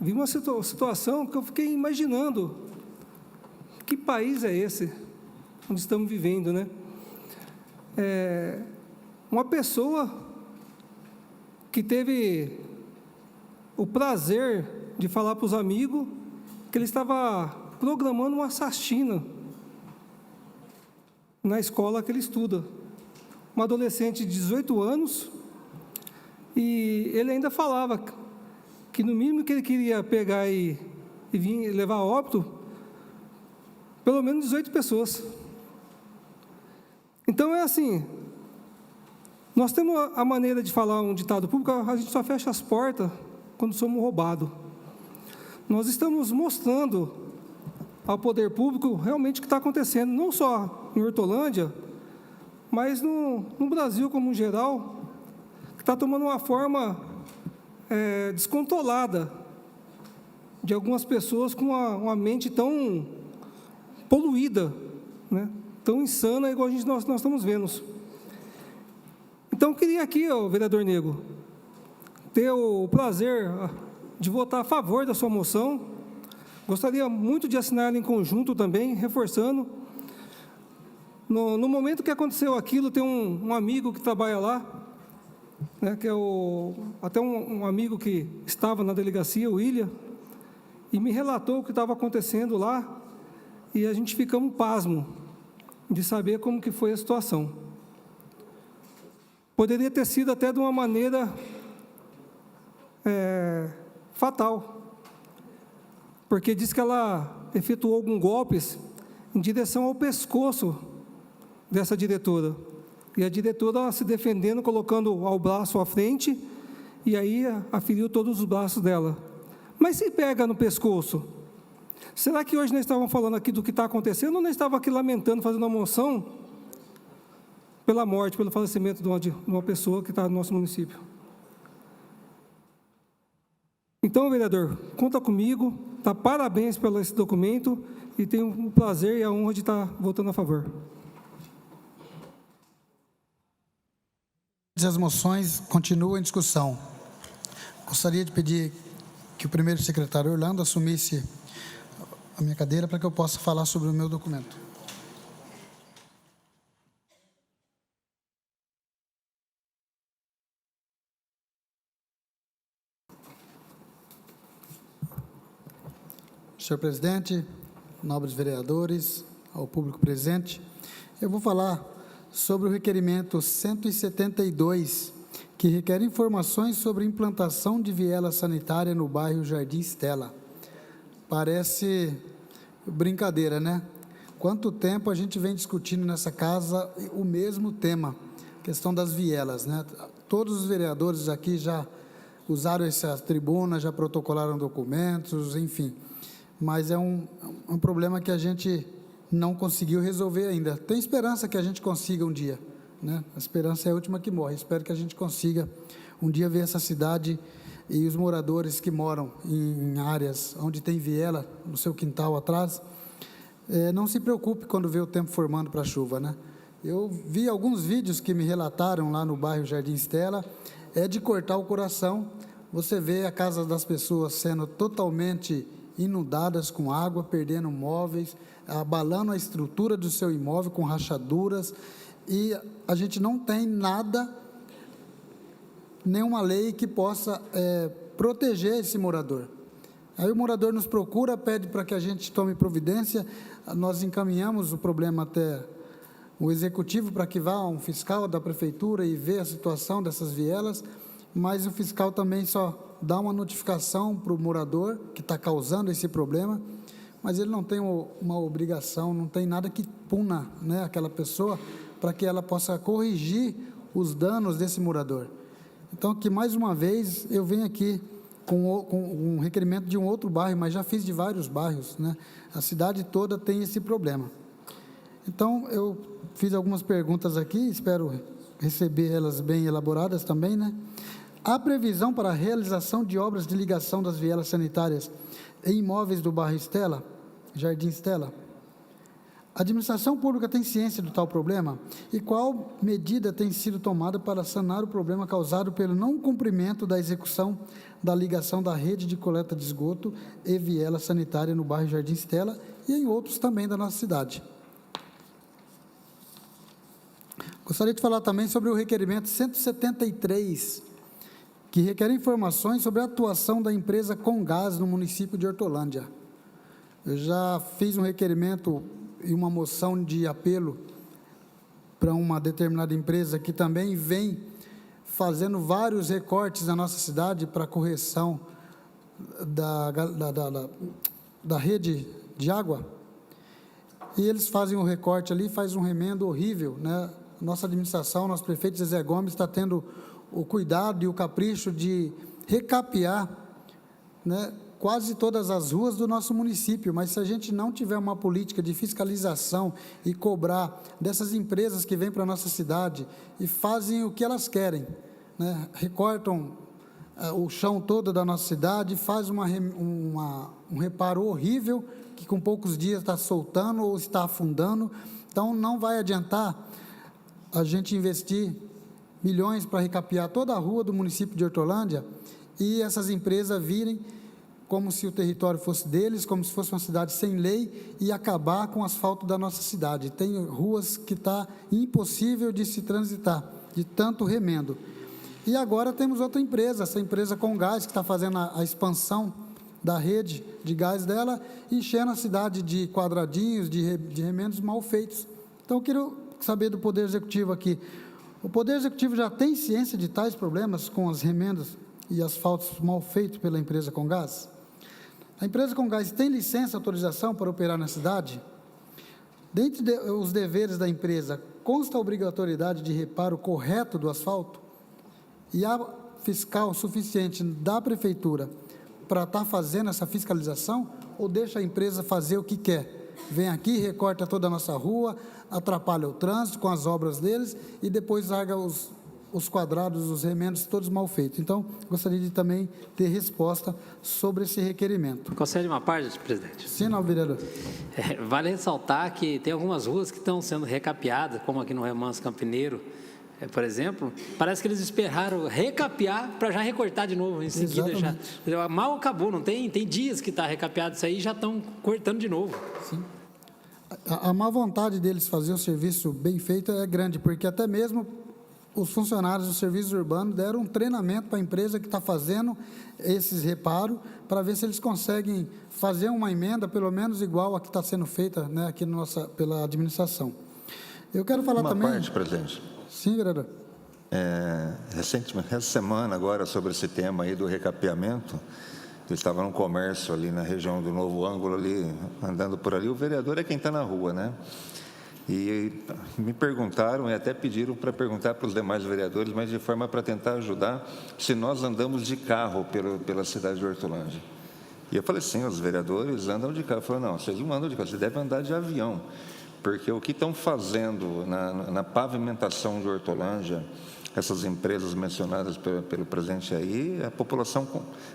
vi uma situação que eu fiquei imaginando que país é esse onde estamos vivendo, né? Uma pessoa que teve o prazer de falar para os amigos que ele estava programando uma chacina na escola que ele estuda. Um adolescente de 18 anos, e ele ainda falava que no mínimo que ele queria pegar e vir levar a óbito, pelo menos 18 pessoas. Então é assim, nós temos a maneira de falar um ditado público, a gente só fecha as portas quando somos roubados. Nós estamos mostrando ao poder público realmente o que está acontecendo, não só em Hortolândia, mas no Brasil como um geral, que está tomando uma forma descontrolada de algumas pessoas com uma mente tão poluída, né? Tão insana, igual nós estamos vendo. Então, eu queria aqui, vereador Nego, ter o prazer de votar a favor da sua moção. Gostaria muito de assinar ela em conjunto também, reforçando. No momento que aconteceu aquilo, tem um amigo que trabalha lá, né, que é até um amigo que estava na delegacia, o William, e me relatou o que estava acontecendo lá, e a gente ficamos pasmos de saber como que foi a situação. Poderia ter sido até de uma maneira fatal, porque diz que ela efetuou alguns golpes em direção ao pescoço dessa diretora, e a diretora se defendendo, colocando o braço à frente, e aí aferiu todos os braços dela. Mas se pega no pescoço, será que hoje nós estávamos falando aqui do que está acontecendo, ou nós estávamos aqui lamentando, fazendo uma moção pela morte, pelo falecimento de uma pessoa que está no nosso município. Então, vereador, conta comigo, tá? Parabéns pelo esse documento e tenho o prazer e a honra de estar votando a favor. As moções continuam em discussão. Gostaria de pedir que o primeiro secretário Orlando assumisse a minha cadeira para que eu possa falar sobre o meu documento. Senhor presidente, nobres vereadores, ao público presente, eu vou falar sobre o requerimento 172, que requer informações sobre implantação de viela sanitária no bairro Jardim Estela. Parece brincadeira, né? Quanto tempo a gente vem discutindo nessa casa o mesmo tema, questão das vielas, né? Todos os vereadores aqui já usaram essa tribuna, já protocolaram documentos, enfim. Mas é um problema que a gente não conseguiu resolver ainda. Tem esperança que a gente consiga um dia, né? A esperança é a última que morre. Espero que a gente consiga um dia ver essa cidade e os moradores que moram em áreas onde tem viela, no seu quintal atrás, não se preocupe quando vê o tempo formando para a chuva, né? Eu vi alguns vídeos que me relataram lá no bairro Jardim Estela, é de cortar o coração. Você vê a casa das pessoas sendo totalmente inundadas com água, perdendo móveis, abalando a estrutura do seu imóvel com rachaduras, e a gente não tem nada, nenhuma lei que possa proteger esse morador. Aí o morador nos procura, pede para que a gente tome providência, nós encaminhamos o problema até o executivo para que vá um fiscal da prefeitura e vê a situação dessas vielas, mas o fiscal também só dá uma notificação para o morador que está causando esse problema, mas ele não tem uma obrigação, não tem nada que puna, né, aquela pessoa para que ela possa corrigir os danos desse morador. Então, que mais uma vez eu venho aqui com um requerimento de um outro bairro, mas já fiz de vários bairros, né? A cidade toda tem esse problema. Então, eu fiz algumas perguntas aqui, espero receber elas bem elaboradas também, né? Há previsão para a realização de obras de ligação das vielas sanitárias em imóveis do bairro Estela, Jardim Estela? A administração pública tem ciência do tal problema? E qual medida tem sido tomada para sanar o problema causado pelo não cumprimento da execução da ligação da rede de coleta de esgoto e viela sanitária no bairro Jardim Estela e em outros também da nossa cidade? Gostaria de falar também sobre o requerimento 173, que requer informações sobre a atuação da empresa Comgás no município de Hortolândia. Eu já fiz um requerimento e uma moção de apelo para uma determinada empresa que também vem fazendo vários recortes na nossa cidade para correção da rede de água. E eles fazem um recorte ali, faz um remendo horrível, né? Nossa administração, nosso prefeito Zezé Gomes está tendo o cuidado e o capricho de recapear, né, quase todas as ruas do nosso município, mas se a gente não tiver uma política de fiscalização e cobrar dessas empresas que vêm para a nossa cidade e fazem o que elas querem, né, recortam o chão todo da nossa cidade, faz um reparo horrível, que com poucos dias está soltando ou está afundando, então não vai adiantar a gente investir milhões para recapear toda a rua do município de Hortolândia e essas empresas virem como se o território fosse deles, como se fosse uma cidade sem lei e acabar com o asfalto da nossa cidade. Tem ruas que está impossível de se transitar, de tanto remendo. E agora temos outra empresa, essa empresa Comgás, que está fazendo a expansão da rede de gás dela, enchendo a cidade de quadradinhos, de remendos mal feitos. Então, eu quero saber do Poder Executivo aqui, o Poder Executivo já tem ciência de tais problemas com as remendas e asfaltos mal feitos pela empresa Comgás? A empresa Comgás tem licença, autorização para operar na cidade? Dentre os deveres da empresa, consta a obrigatoriedade de reparo correto do asfalto? E há fiscal suficiente da prefeitura para estar fazendo essa fiscalização ou deixa a empresa fazer o que quer? vem aqui, recorta toda a nossa rua, atrapalha o trânsito com as obras deles e depois larga os quadrados, os remendos todos mal feitos. Então, gostaria de também ter resposta sobre esse requerimento. Concede uma parte, presidente? Sim, não, vereador. Vale ressaltar que tem algumas ruas que estão sendo recapeadas, como aqui no Remanso Campineiro, por exemplo, parece que eles esperaram recapear para já recortar de novo em seguida. Já, mal acabou, não tem dias que está recapeado isso aí e já estão cortando de novo. Sim. A má vontade deles fazer o serviço bem feito é grande, porque até mesmo os funcionários do serviço urbano deram um treinamento para a empresa que está fazendo esses reparos, para ver se eles conseguem fazer uma emenda, pelo menos igual a que está sendo feita, né, aqui pela administração. Eu quero falar também... Uma parte, presidente. Sim, vereador. Recentemente, essa semana agora, sobre esse tema aí do recapeamento, eu estava num comércio ali na região do Novo Ângulo, ali, andando por ali, o vereador é quem está na rua, né? E me perguntaram e até pediram para perguntar para os demais vereadores, mas de forma para tentar ajudar, se nós andamos de carro pela cidade de Hortolândia. E eu falei, sim, os vereadores andam de carro. Eu falei, não, vocês não andam de carro, vocês devem andar de avião. Porque o que estão fazendo na pavimentação de Hortolândia, essas empresas mencionadas pelo presidente aí, a população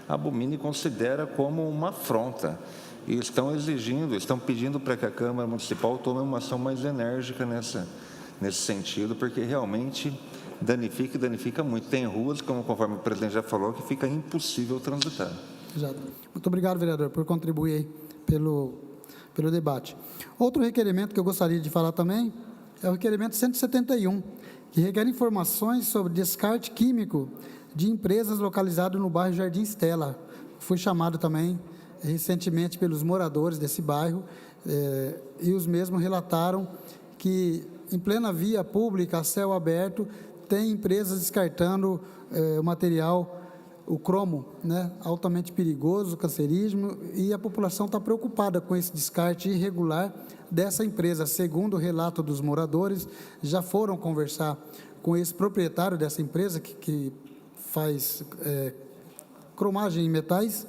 abomina e considera como uma afronta. E estão pedindo para que a Câmara Municipal tome uma ação mais enérgica nesse sentido, porque realmente danifica muito. Tem ruas, conforme o presidente já falou, que fica impossível transitar. Exato. Muito obrigado, vereador, por contribuir pelo debate. Outro requerimento que eu gostaria de falar também é o requerimento 171, que requer informações sobre descarte químico de empresas localizadas no bairro Jardim Estela. Fui chamado também recentemente pelos moradores desse bairro e os mesmos relataram que em plena via pública, a céu aberto, tem empresas descartando o material, o cromo, né, altamente perigoso, cancerígeno, e a população está preocupada com esse descarte irregular dessa empresa. Segundo o relato dos moradores, já foram conversar com esse proprietário dessa empresa que faz cromagem em metais,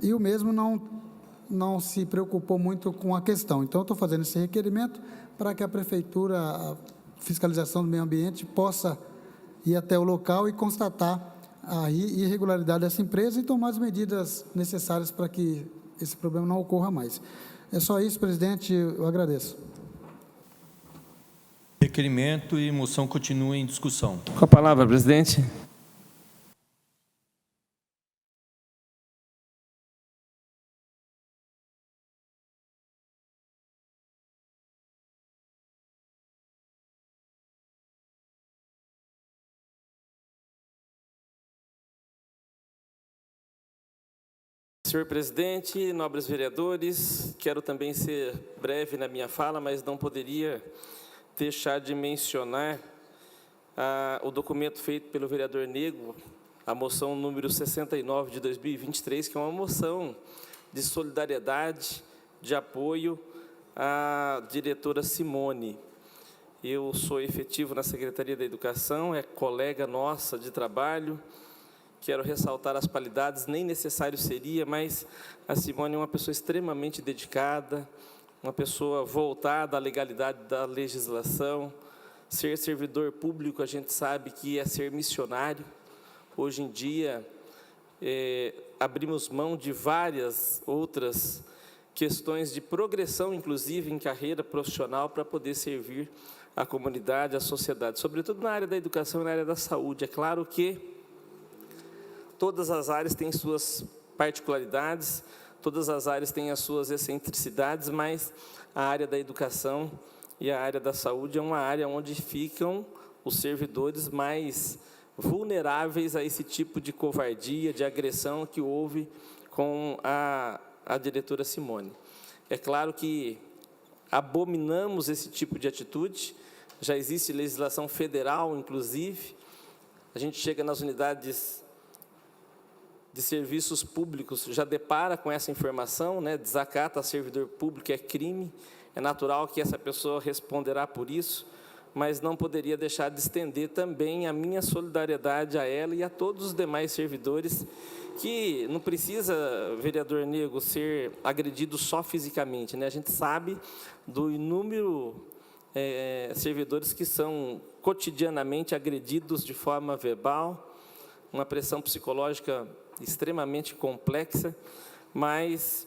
e o mesmo não se preocupou muito com a questão. Então, eu estou fazendo esse requerimento para que a Prefeitura, a fiscalização do meio ambiente, possa ir até o local e constatar a irregularidade dessa empresa e tomar as medidas necessárias para que esse problema não ocorra mais. É só isso, presidente, eu agradeço. Requerimento e moção continuam em discussão. Com a palavra, presidente. Senhor presidente, nobres vereadores, quero também ser breve na minha fala, mas não poderia deixar de mencionar o documento feito pelo vereador Nego, a moção número 69 de 2023, que é uma moção de solidariedade, de apoio à diretora Simone. Eu sou efetivo na Secretaria da Educação, é colega nossa de trabalho. Quero ressaltar as qualidades, nem necessário seria, mas a Simone é uma pessoa extremamente dedicada, uma pessoa voltada à legalidade da legislação. Ser servidor público, a gente sabe que é ser missionário. Hoje em dia, abrimos mão de várias outras questões de progressão, inclusive em carreira profissional, para poder servir a comunidade, a sociedade, sobretudo na área da educação e na área da saúde. É claro que todas as áreas têm suas particularidades, todas as áreas têm as suas excentricidades, mas a área da educação e a área da saúde é uma área onde ficam os servidores mais vulneráveis a esse tipo de covardia, de agressão que houve com a diretora Simone. É claro que abominamos esse tipo de atitude, já existe legislação federal, inclusive, a gente chega nas unidades de serviços públicos, já depara com essa informação, né? Desacata a servidor público é crime, é natural que essa pessoa responderá por isso, mas não poderia deixar de estender também a minha solidariedade a ela e a todos os demais servidores, que não precisa, vereador Nego, ser agredido só fisicamente, né? A gente sabe do inúmero servidores que são cotidianamente agredidos de forma verbal, uma pressão psicológica extremamente complexa, mas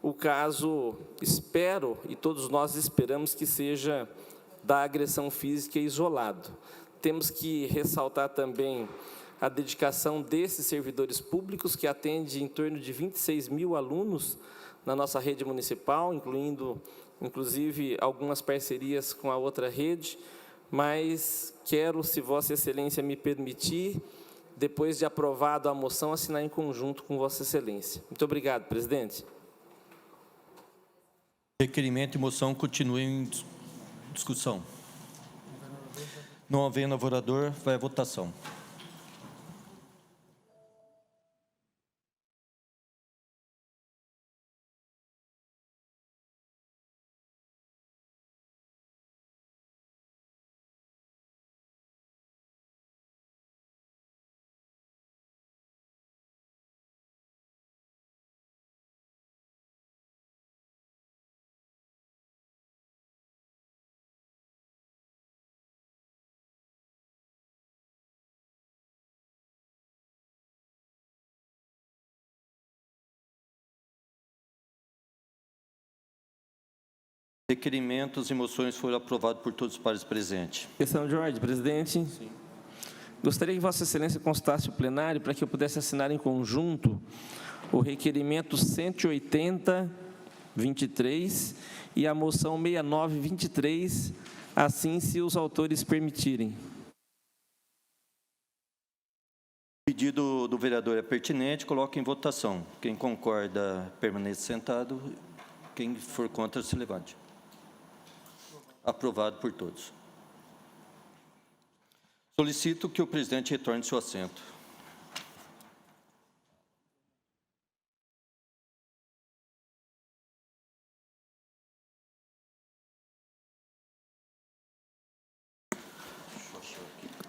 o caso, espero, e todos nós esperamos que seja da agressão física isolado. Temos que ressaltar também a dedicação desses servidores públicos, que atende em torno de 26 mil alunos na nossa rede municipal, inclusive algumas parcerias com a outra rede, mas quero, se Vossa Excelência me permitir, depois de aprovado a moção, assinar em conjunto com Vossa Excelência. Muito obrigado, presidente. Requerimento e moção continuem em discussão. Não havendo avorador, vai à votação. Requerimentos e moções foram aprovados por todos os pares presentes. Questão de ordem, presidente. Sim. Gostaria que Vossa Excelência constasse o plenário para que eu pudesse assinar em conjunto o requerimento 180-23 e a moção 69-23, assim se os autores permitirem. O pedido do vereador é pertinente, coloque em votação. Quem concorda, permaneça sentado. Quem for contra, se levante. Aprovado por todos. Solicito que o presidente retorne ao seu assento.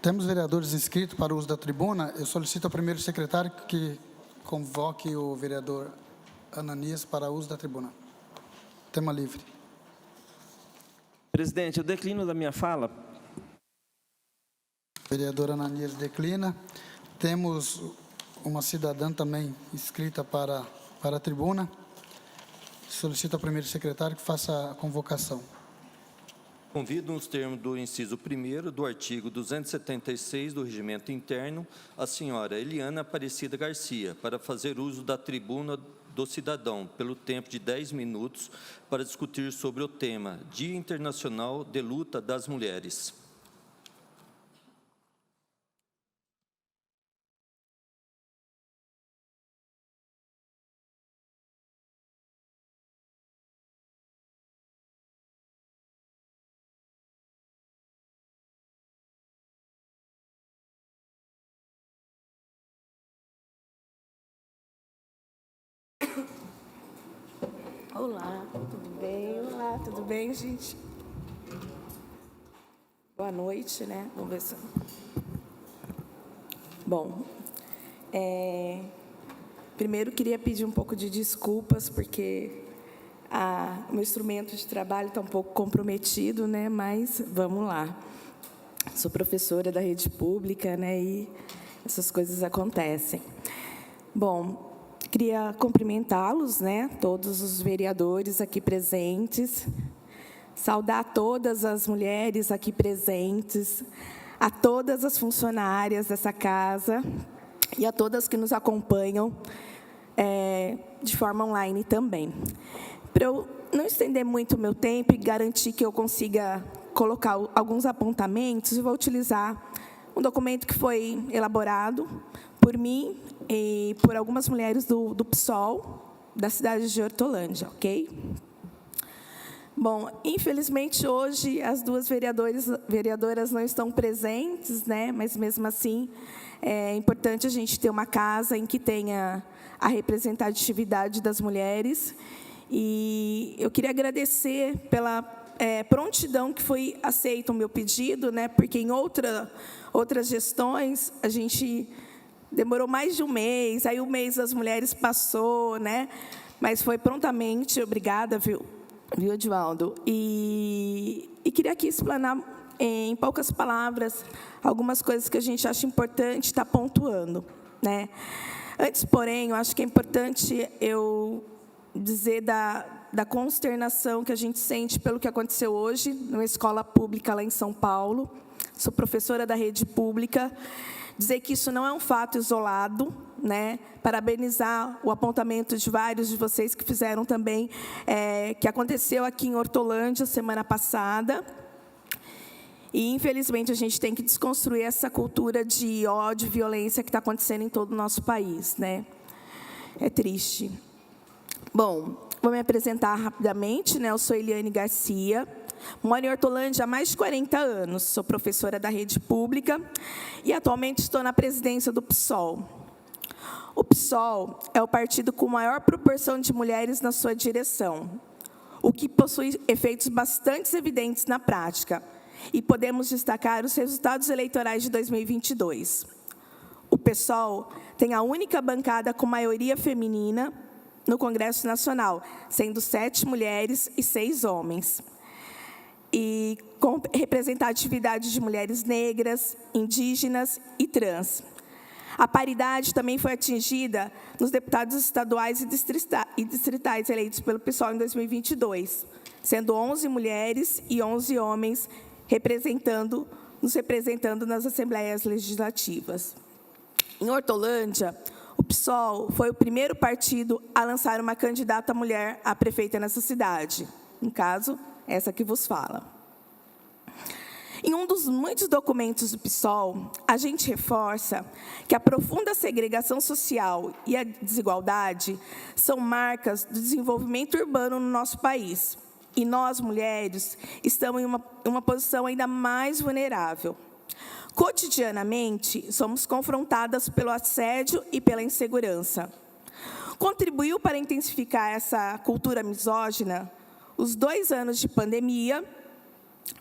Temos vereadores inscritos para o uso da tribuna. Eu solicito ao primeiro secretário que convoque o vereador Ananias para o uso da tribuna. Tema livre. Presidente, eu declino da minha fala. Vereador Ananias declina. Temos uma cidadã também inscrita para a tribuna. Solicito ao primeiro secretário que faça a convocação. Convido, nos termos do inciso 1º do artigo 276 do Regimento Interno, a senhora Eliana Aparecida Garcia, para fazer uso da tribuna do cidadão, pelo tempo de 10 minutos, para discutir sobre o tema Dia Internacional de Luta das Mulheres. Olá, tudo bem? Olá, tudo bem, gente? Boa noite, né? Vamos ver se... Bom, primeiro queria pedir um pouco de desculpas, porque o meu instrumento de trabalho está um pouco comprometido, né? Mas vamos lá. Sou professora da rede pública, né? E essas coisas acontecem. Bom, queria cumprimentá-los, né, todos os vereadores aqui presentes, saudar todas as mulheres aqui presentes, a todas as funcionárias dessa casa e a todas que nos acompanham de forma online também. Para eu não estender muito o meu tempo e garantir que eu consiga colocar alguns apontamentos, eu vou utilizar um documento que foi elaborado por mim e por algumas mulheres do PSOL, da cidade de Hortolândia, ok? Bom, infelizmente, hoje, as duas vereadoras não estão presentes, né? Mas, mesmo assim, é importante a gente ter uma casa em que tenha a representatividade das mulheres. E eu queria agradecer prontidão que foi aceito o meu pedido, né? Porque em outras gestões a gente demorou mais de um mês, aí o mês das mulheres passou, né? Mas foi prontamente. Obrigada, viu, Edivaldo? E queria aqui explanar, em poucas palavras, algumas coisas que a gente acha importante estar pontuando, né? Antes, porém, eu acho que é importante eu dizer da consternação que a gente sente pelo que aconteceu hoje numa escola pública lá em São Paulo. Sou professora da rede pública. Dizer que isso não é um fato isolado, né? Parabenizar o apontamento de vários de vocês que fizeram também, que aconteceu aqui em Hortolândia semana passada. E, infelizmente, a gente tem que desconstruir essa cultura de ódio e violência que está acontecendo em todo o nosso país, né? É triste. Bom, vou me apresentar rapidamente, né? Eu sou Eliane Garcia, moro em Hortolândia há mais de 40 anos, sou professora da rede pública e atualmente estou na presidência do PSOL. O PSOL é o partido com maior proporção de mulheres na sua direção, o que possui efeitos bastante evidentes na prática. E podemos destacar os resultados eleitorais de 2022. O PSOL tem a única bancada com maioria feminina no Congresso Nacional, sendo 7 mulheres e 6 homens. E com representatividade de mulheres negras, indígenas e trans. A paridade também foi atingida nos deputados estaduais e distritais eleitos pelo PSOL em 2022, sendo 11 mulheres e 11 homens nos representando nas assembleias legislativas. Em Hortolândia, o PSOL foi o primeiro partido a lançar uma candidata mulher a prefeita nessa cidade. No caso, essa que vos fala. Em um dos muitos documentos do PSOL, a gente reforça que a profunda segregação social e a desigualdade são marcas do desenvolvimento urbano no nosso país. E nós, mulheres, estamos em uma posição ainda mais vulnerável. Cotidianamente, somos confrontadas pelo assédio e pela insegurança. Contribuiu para intensificar essa cultura misógina os 2 anos de pandemia,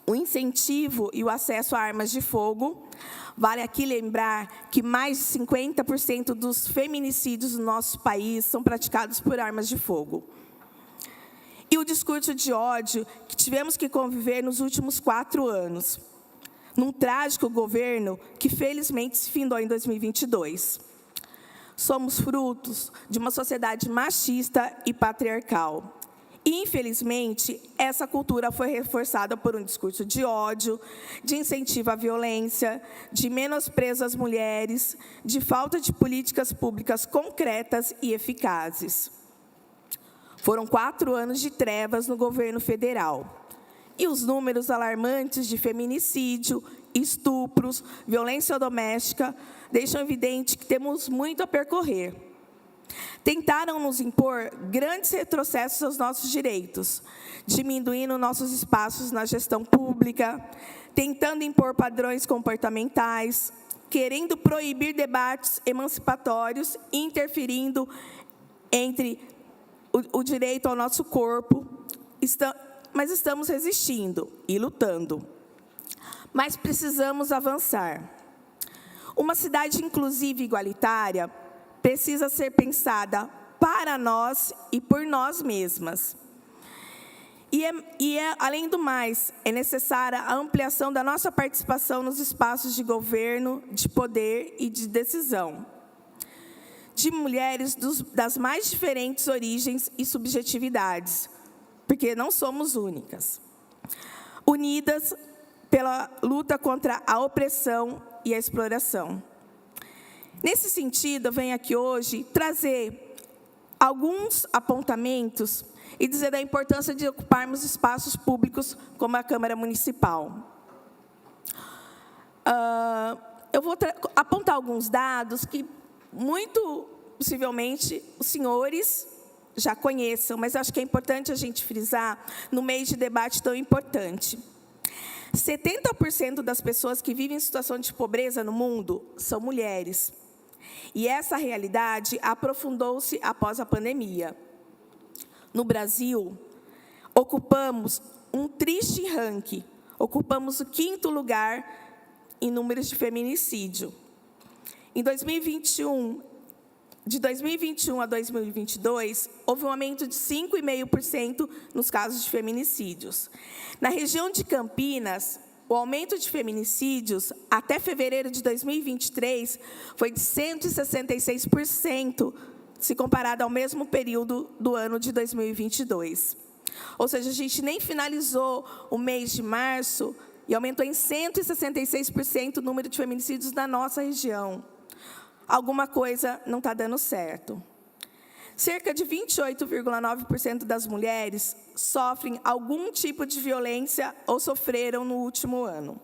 o incentivo e o acesso a armas de fogo. Vale aqui lembrar que mais de 50% dos feminicídios no nosso país são praticados por armas de fogo. E o discurso de ódio que tivemos que conviver nos últimos 4 anos, num trágico governo que, felizmente, se findou em 2022. Somos frutos de uma sociedade machista e patriarcal. E, infelizmente, essa cultura foi reforçada por um discurso de ódio, de incentivo à violência, de menosprezo às mulheres, de falta de políticas públicas concretas e eficazes. Foram 4 anos de trevas no governo federal. E os números alarmantes de feminicídio, estupros, violência doméstica, deixam evidente que temos muito a percorrer. Tentaram nos impor grandes retrocessos aos nossos direitos, diminuindo nossos espaços na gestão pública, tentando impor padrões comportamentais, querendo proibir debates emancipatórios, interferindo entre o direito ao nosso corpo, mas estamos resistindo e lutando. Mas precisamos avançar. Uma cidade inclusiva e igualitária precisa ser pensada para nós e por nós mesmas. Além do mais, é necessária a ampliação da nossa participação nos espaços de governo, de poder e de decisão. De mulheres das mais diferentes origens e subjetividades, porque não somos únicas. Unidas pela luta contra a opressão e a exploração. Nesse sentido, eu venho aqui hoje trazer alguns apontamentos e dizer da importância de ocuparmos espaços públicos como a Câmara Municipal. Eu vou apontar alguns dados que, muito possivelmente, os senhores já conheçam, mas acho que é importante a gente frisar no meio de debate tão importante. 70% das pessoas que vivem em situação de pobreza no mundo são mulheres. E essa realidade aprofundou-se após a pandemia. No Brasil, ocupamos um triste ranking. Ocupamos o 5º lugar em números de feminicídio. Em 2021, de 2021 a 2022, houve um aumento de 5,5% nos casos de feminicídios. Na região de Campinas, o aumento de feminicídios até fevereiro de 2023 foi de 166%, se comparado ao mesmo período do ano de 2022. Ou seja, a gente nem finalizou o mês de março e aumentou em 166% o número de feminicídios na nossa região. Alguma coisa não está dando certo. Cerca de 28,9% das mulheres sofrem algum tipo de violência ou sofreram no último ano.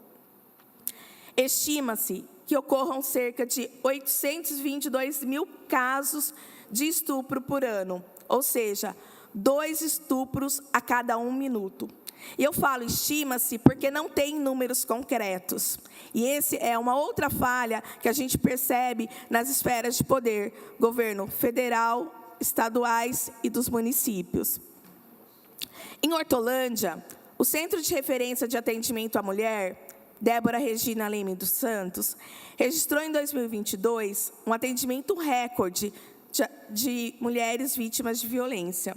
Estima-se que ocorram cerca de 822 mil casos de estupro por ano, ou seja, 2 estupros a cada 1 minuto. E eu falo estima-se porque não tem números concretos. E esse é uma outra falha que a gente percebe nas esferas de poder, governo federal, estaduais e dos municípios. Em Hortolândia, o Centro de Referência de Atendimento à Mulher, Débora Regina Leme dos Santos, registrou em 2022 um atendimento recorde de mulheres vítimas de violência.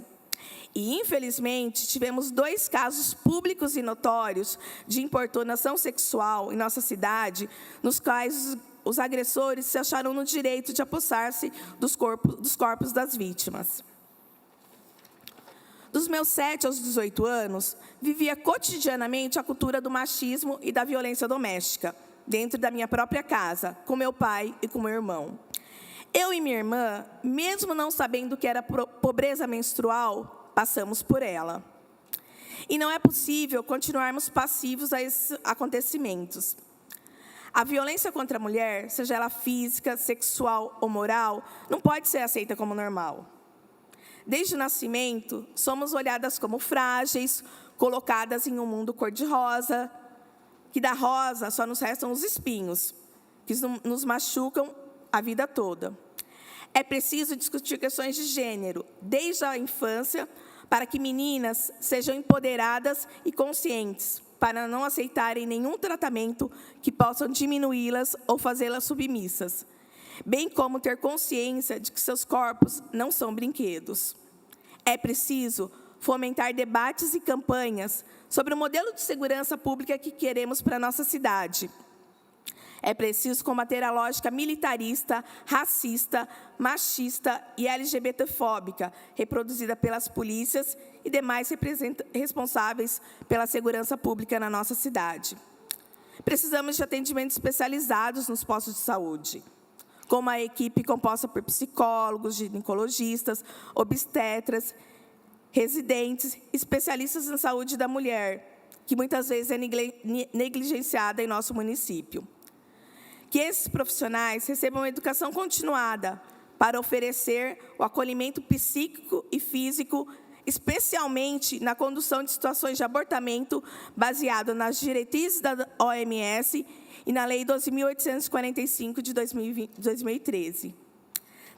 E, infelizmente, tivemos 2 casos públicos e notórios de importunação sexual em nossa cidade, nos quais os agressores se acharam no direito de apossar-se dos corpos das vítimas. Dos meus 7 aos 18 anos, vivia cotidianamente a cultura do machismo e da violência doméstica, dentro da minha própria casa, com meu pai e com meu irmão. Eu e minha irmã, mesmo não sabendo o que era pobreza menstrual, passamos por ela. E não é possível continuarmos passivos a esses acontecimentos. A violência contra a mulher, seja ela física, sexual ou moral, não pode ser aceita como normal. Desde o nascimento, somos olhadas como frágeis, colocadas em um mundo cor-de-rosa, que da rosa só nos restam os espinhos, que nos machucam a vida toda. É preciso discutir questões de gênero, desde a infância, para que meninas sejam empoderadas e conscientes, para não aceitarem nenhum tratamento que possam diminuí-las ou fazê-las submissas, bem como ter consciência de que seus corpos não são brinquedos. É preciso fomentar debates e campanhas sobre o modelo de segurança pública que queremos para a nossa cidade. É preciso combater a lógica militarista, racista, machista e LGBTfóbica, reproduzida pelas polícias e demais responsáveis pela segurança pública na nossa cidade. Precisamos de atendimentos especializados nos postos de saúde, com uma equipe composta por psicólogos, ginecologistas, obstetras, residentes, especialistas em saúde da mulher, que muitas vezes é negligenciada em nosso município. Que esses profissionais recebam uma educação continuada para oferecer o acolhimento psíquico e físico, especialmente na condução de situações de abortamento baseado nas diretrizes da OMS e na Lei 12.845 de 2013.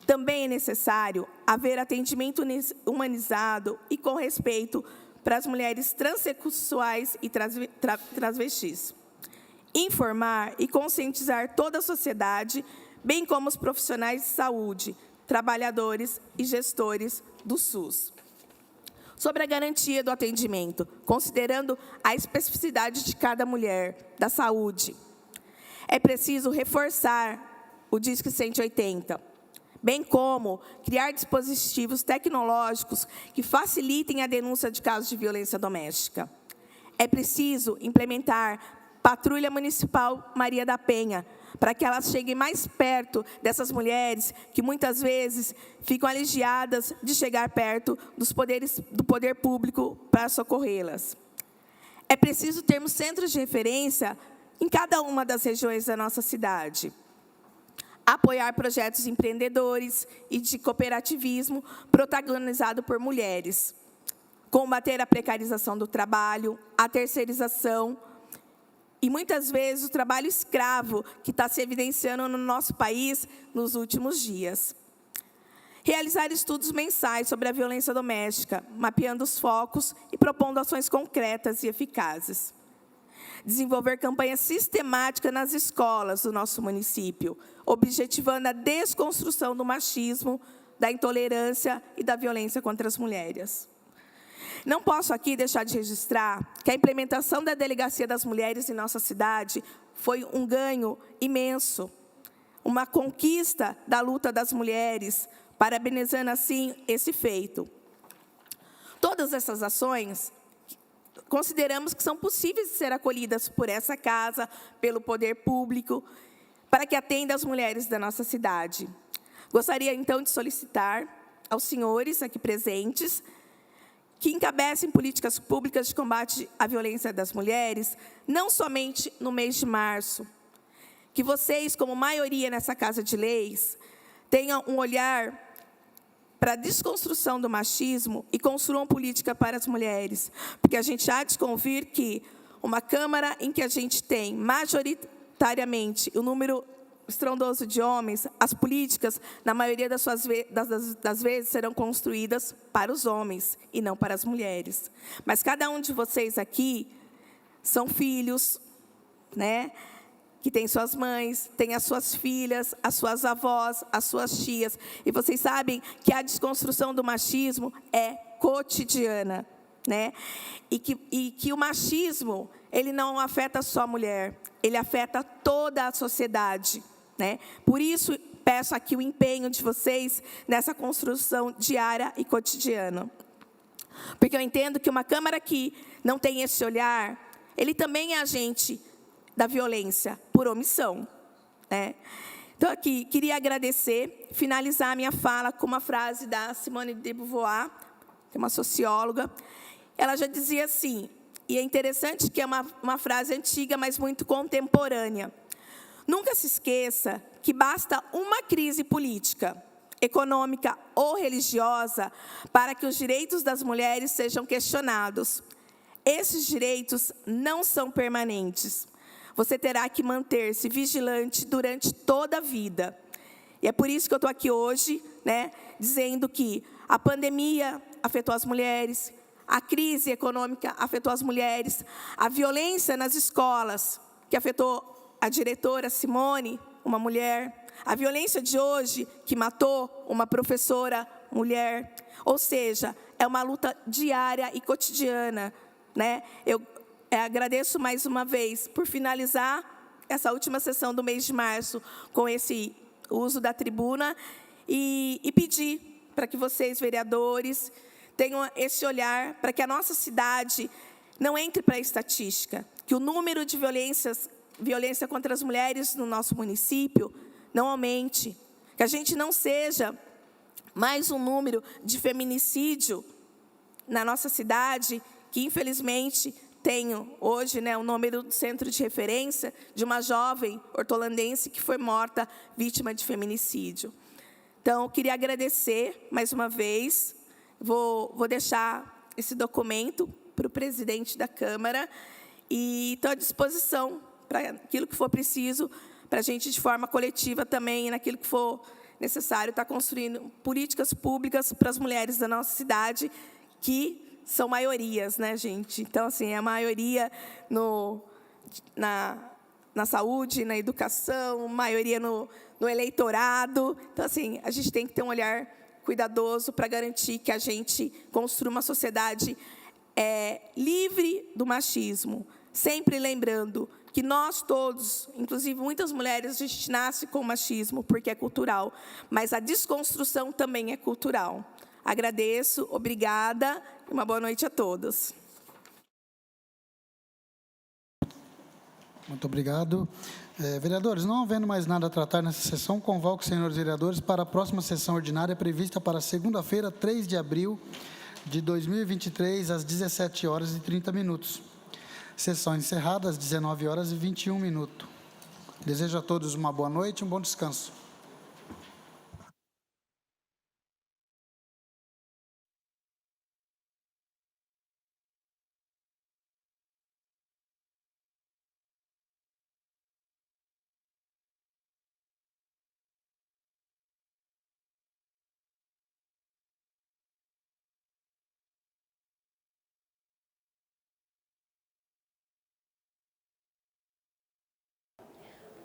Também é necessário haver atendimento humanizado e com respeito para as mulheres transexuais e transvestis. Informar e conscientizar toda a sociedade, bem como os profissionais de saúde, trabalhadores e gestores do SUS. Sobre a garantia do atendimento, considerando a especificidade de cada mulher da saúde, é preciso reforçar o Disque 180, bem como criar dispositivos tecnológicos que facilitem a denúncia de casos de violência doméstica. É preciso implementar Patrulha Municipal Maria da Penha, para que elas cheguem mais perto dessas mulheres que muitas vezes ficam aliviadas de chegar perto do poder público para socorrê-las. É preciso termos centros de referência em cada uma das regiões da nossa cidade. Apoiar projetos empreendedores e de cooperativismo protagonizado por mulheres. Combater a precarização do trabalho, a terceirização, e, muitas vezes, o trabalho escravo que está se evidenciando no nosso país nos últimos dias. Realizar estudos mensais sobre a violência doméstica, mapeando os focos e propondo ações concretas e eficazes. Desenvolver campanha sistemática nas escolas do nosso município, objetivando a desconstrução do machismo, da intolerância e da violência contra as mulheres. Não posso aqui deixar de registrar que a implementação da Delegacia das Mulheres em nossa cidade foi um ganho imenso, uma conquista da luta das mulheres, parabenizando assim esse feito. Todas essas ações consideramos que são possíveis de ser acolhidas por essa casa, pelo poder público, para que atenda as mulheres da nossa cidade. Gostaria, então, de solicitar aos senhores aqui presentes que encabecem políticas públicas de combate à violência das mulheres, não somente no mês de março. Que vocês, como maioria nessa Casa de Leis, tenham um olhar para a desconstrução do machismo e construam política para as mulheres. Porque a gente há de convir que uma Câmara em que a gente tem majoritariamente o número estrondoso de homens, as políticas, na maioria das vezes, serão construídas para os homens e não para as mulheres. Mas cada um de vocês aqui são filhos, né? Que tem suas mães, tem as suas filhas, as suas avós, as suas tias. E vocês sabem que a desconstrução do machismo é cotidiana, né? E que o machismo, ele não afeta só a mulher, ele afeta toda a sociedade, né? Por isso, peço aqui o empenho de vocês nessa construção diária e cotidiana. Porque eu entendo que uma Câmara que não tem esse olhar, ele também é agente da violência por omissão, né? Então, aqui, queria agradecer, finalizar a minha fala com uma frase da Simone de Beauvoir, que é uma socióloga. Ela já dizia assim, e é interessante que é uma frase antiga, mas muito contemporânea. Nunca se esqueça que basta uma crise política, econômica ou religiosa para que os direitos das mulheres sejam questionados. Esses direitos não são permanentes. Você terá que manter-se vigilante durante toda a vida. E é por isso que eu estou aqui hoje, né, dizendo que a pandemia afetou as mulheres, a crise econômica afetou as mulheres, a violência nas escolas, que afetou a diretora Simone, uma mulher, a violência de hoje, que matou uma professora mulher. Ou seja, é uma luta diária e cotidiana, né? Eu agradeço mais uma vez por finalizar essa última sessão do mês de março com esse uso da tribuna e pedir para que vocês, vereadores, tenham esse olhar para que a nossa cidade não entre para a estatística, que o número de violência contra as mulheres no nosso município não aumente, que a gente não seja mais um número de feminicídio na nossa cidade, que infelizmente tenho hoje, né, o número do centro de referência de uma jovem hortolandense que foi morta vítima de feminicídio. Então, eu queria agradecer mais uma vez. Vou deixar esse documento para o presidente da Câmara e estou à disposição para aquilo que for preciso, para a gente, de forma coletiva também, naquilo que for necessário, estar construindo políticas públicas para as mulheres da nossa cidade, que são maiorias, né, gente? Então, assim, é a maioria na saúde, na educação, maioria no eleitorado. Então, assim, a gente tem que ter um olhar cuidadoso para garantir que a gente construa uma sociedade livre do machismo. Sempre lembrando que nós todos, inclusive muitas mulheres, a gente nasce com machismo porque é cultural, mas a desconstrução também é cultural. Agradeço, obrigada e uma boa noite a todos. Muito obrigado. Vereadores, não havendo mais nada a tratar nessa sessão, convoco os senhores vereadores para a próxima sessão ordinária prevista para segunda-feira, 3 de abril de 2023, às 17h30. Sessão encerrada às 19h21. Desejo a todos uma boa noite e um bom descanso.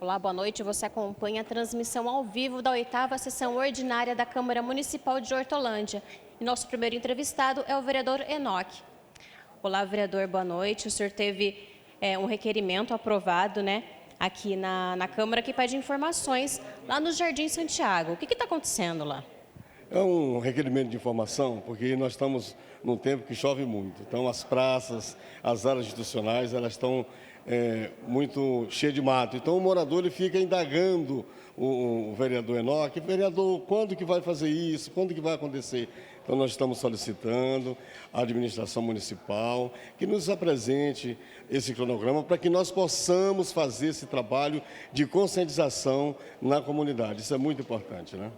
Olá, boa noite. Você acompanha a transmissão ao vivo da 8ª sessão ordinária da Câmara Municipal de Hortolândia. E nosso primeiro entrevistado é o vereador Enoque. Olá, vereador, boa noite. O senhor teve um requerimento aprovado, né, aqui na Câmara, que pede informações lá no Jardim Santiago. O que está acontecendo lá? É um requerimento de informação, porque nós estamos num tempo que chove muito. Então, as praças, as áreas institucionais, elas estão muito cheias de mato. Então, o morador ele fica indagando o vereador Enoque: vereador, quando que vai fazer isso? Quando que vai acontecer? Então, nós estamos solicitando à administração municipal que nos apresente esse cronograma para que nós possamos fazer esse trabalho de conscientização na comunidade. Isso é muito importante, né?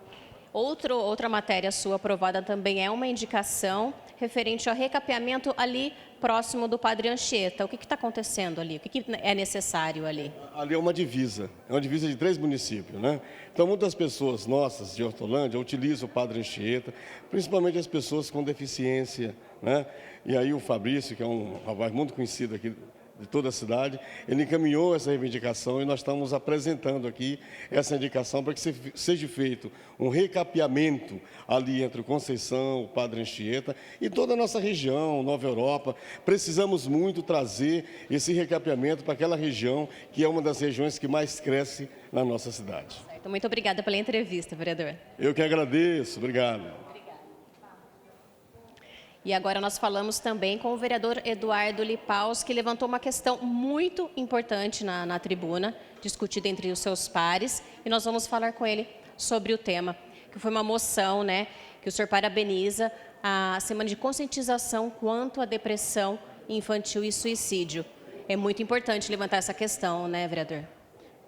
Outra matéria sua aprovada também é uma indicação referente ao recapeamento ali próximo do Padre Anchieta. O que está acontecendo ali? O que é necessário ali? Ali é uma divisa de 3 municípios, né? Então, muitas pessoas nossas de Hortolândia utilizam o Padre Anchieta, principalmente as pessoas com deficiência, né? E aí o Fabrício, que é um rapaz muito conhecido aqui de toda a cidade, ele encaminhou essa reivindicação e nós estamos apresentando aqui essa indicação para que seja feito um recapeamento ali entre o Conceição, o Padre Anchieta e toda a nossa região, Nova Europa. Precisamos muito trazer esse recapeamento para aquela região que é uma das regiões que mais cresce na nossa cidade. Certo. Muito obrigada pela entrevista, vereador. Eu que agradeço. Obrigado. E agora nós falamos também com o vereador Eduardo Lipaus, que levantou uma questão muito importante na tribuna, discutida entre os seus pares, e nós vamos falar com ele sobre o tema, que foi uma moção, né, que o senhor parabeniza a semana de conscientização quanto à depressão infantil e suicídio. É muito importante levantar essa questão, né, vereador?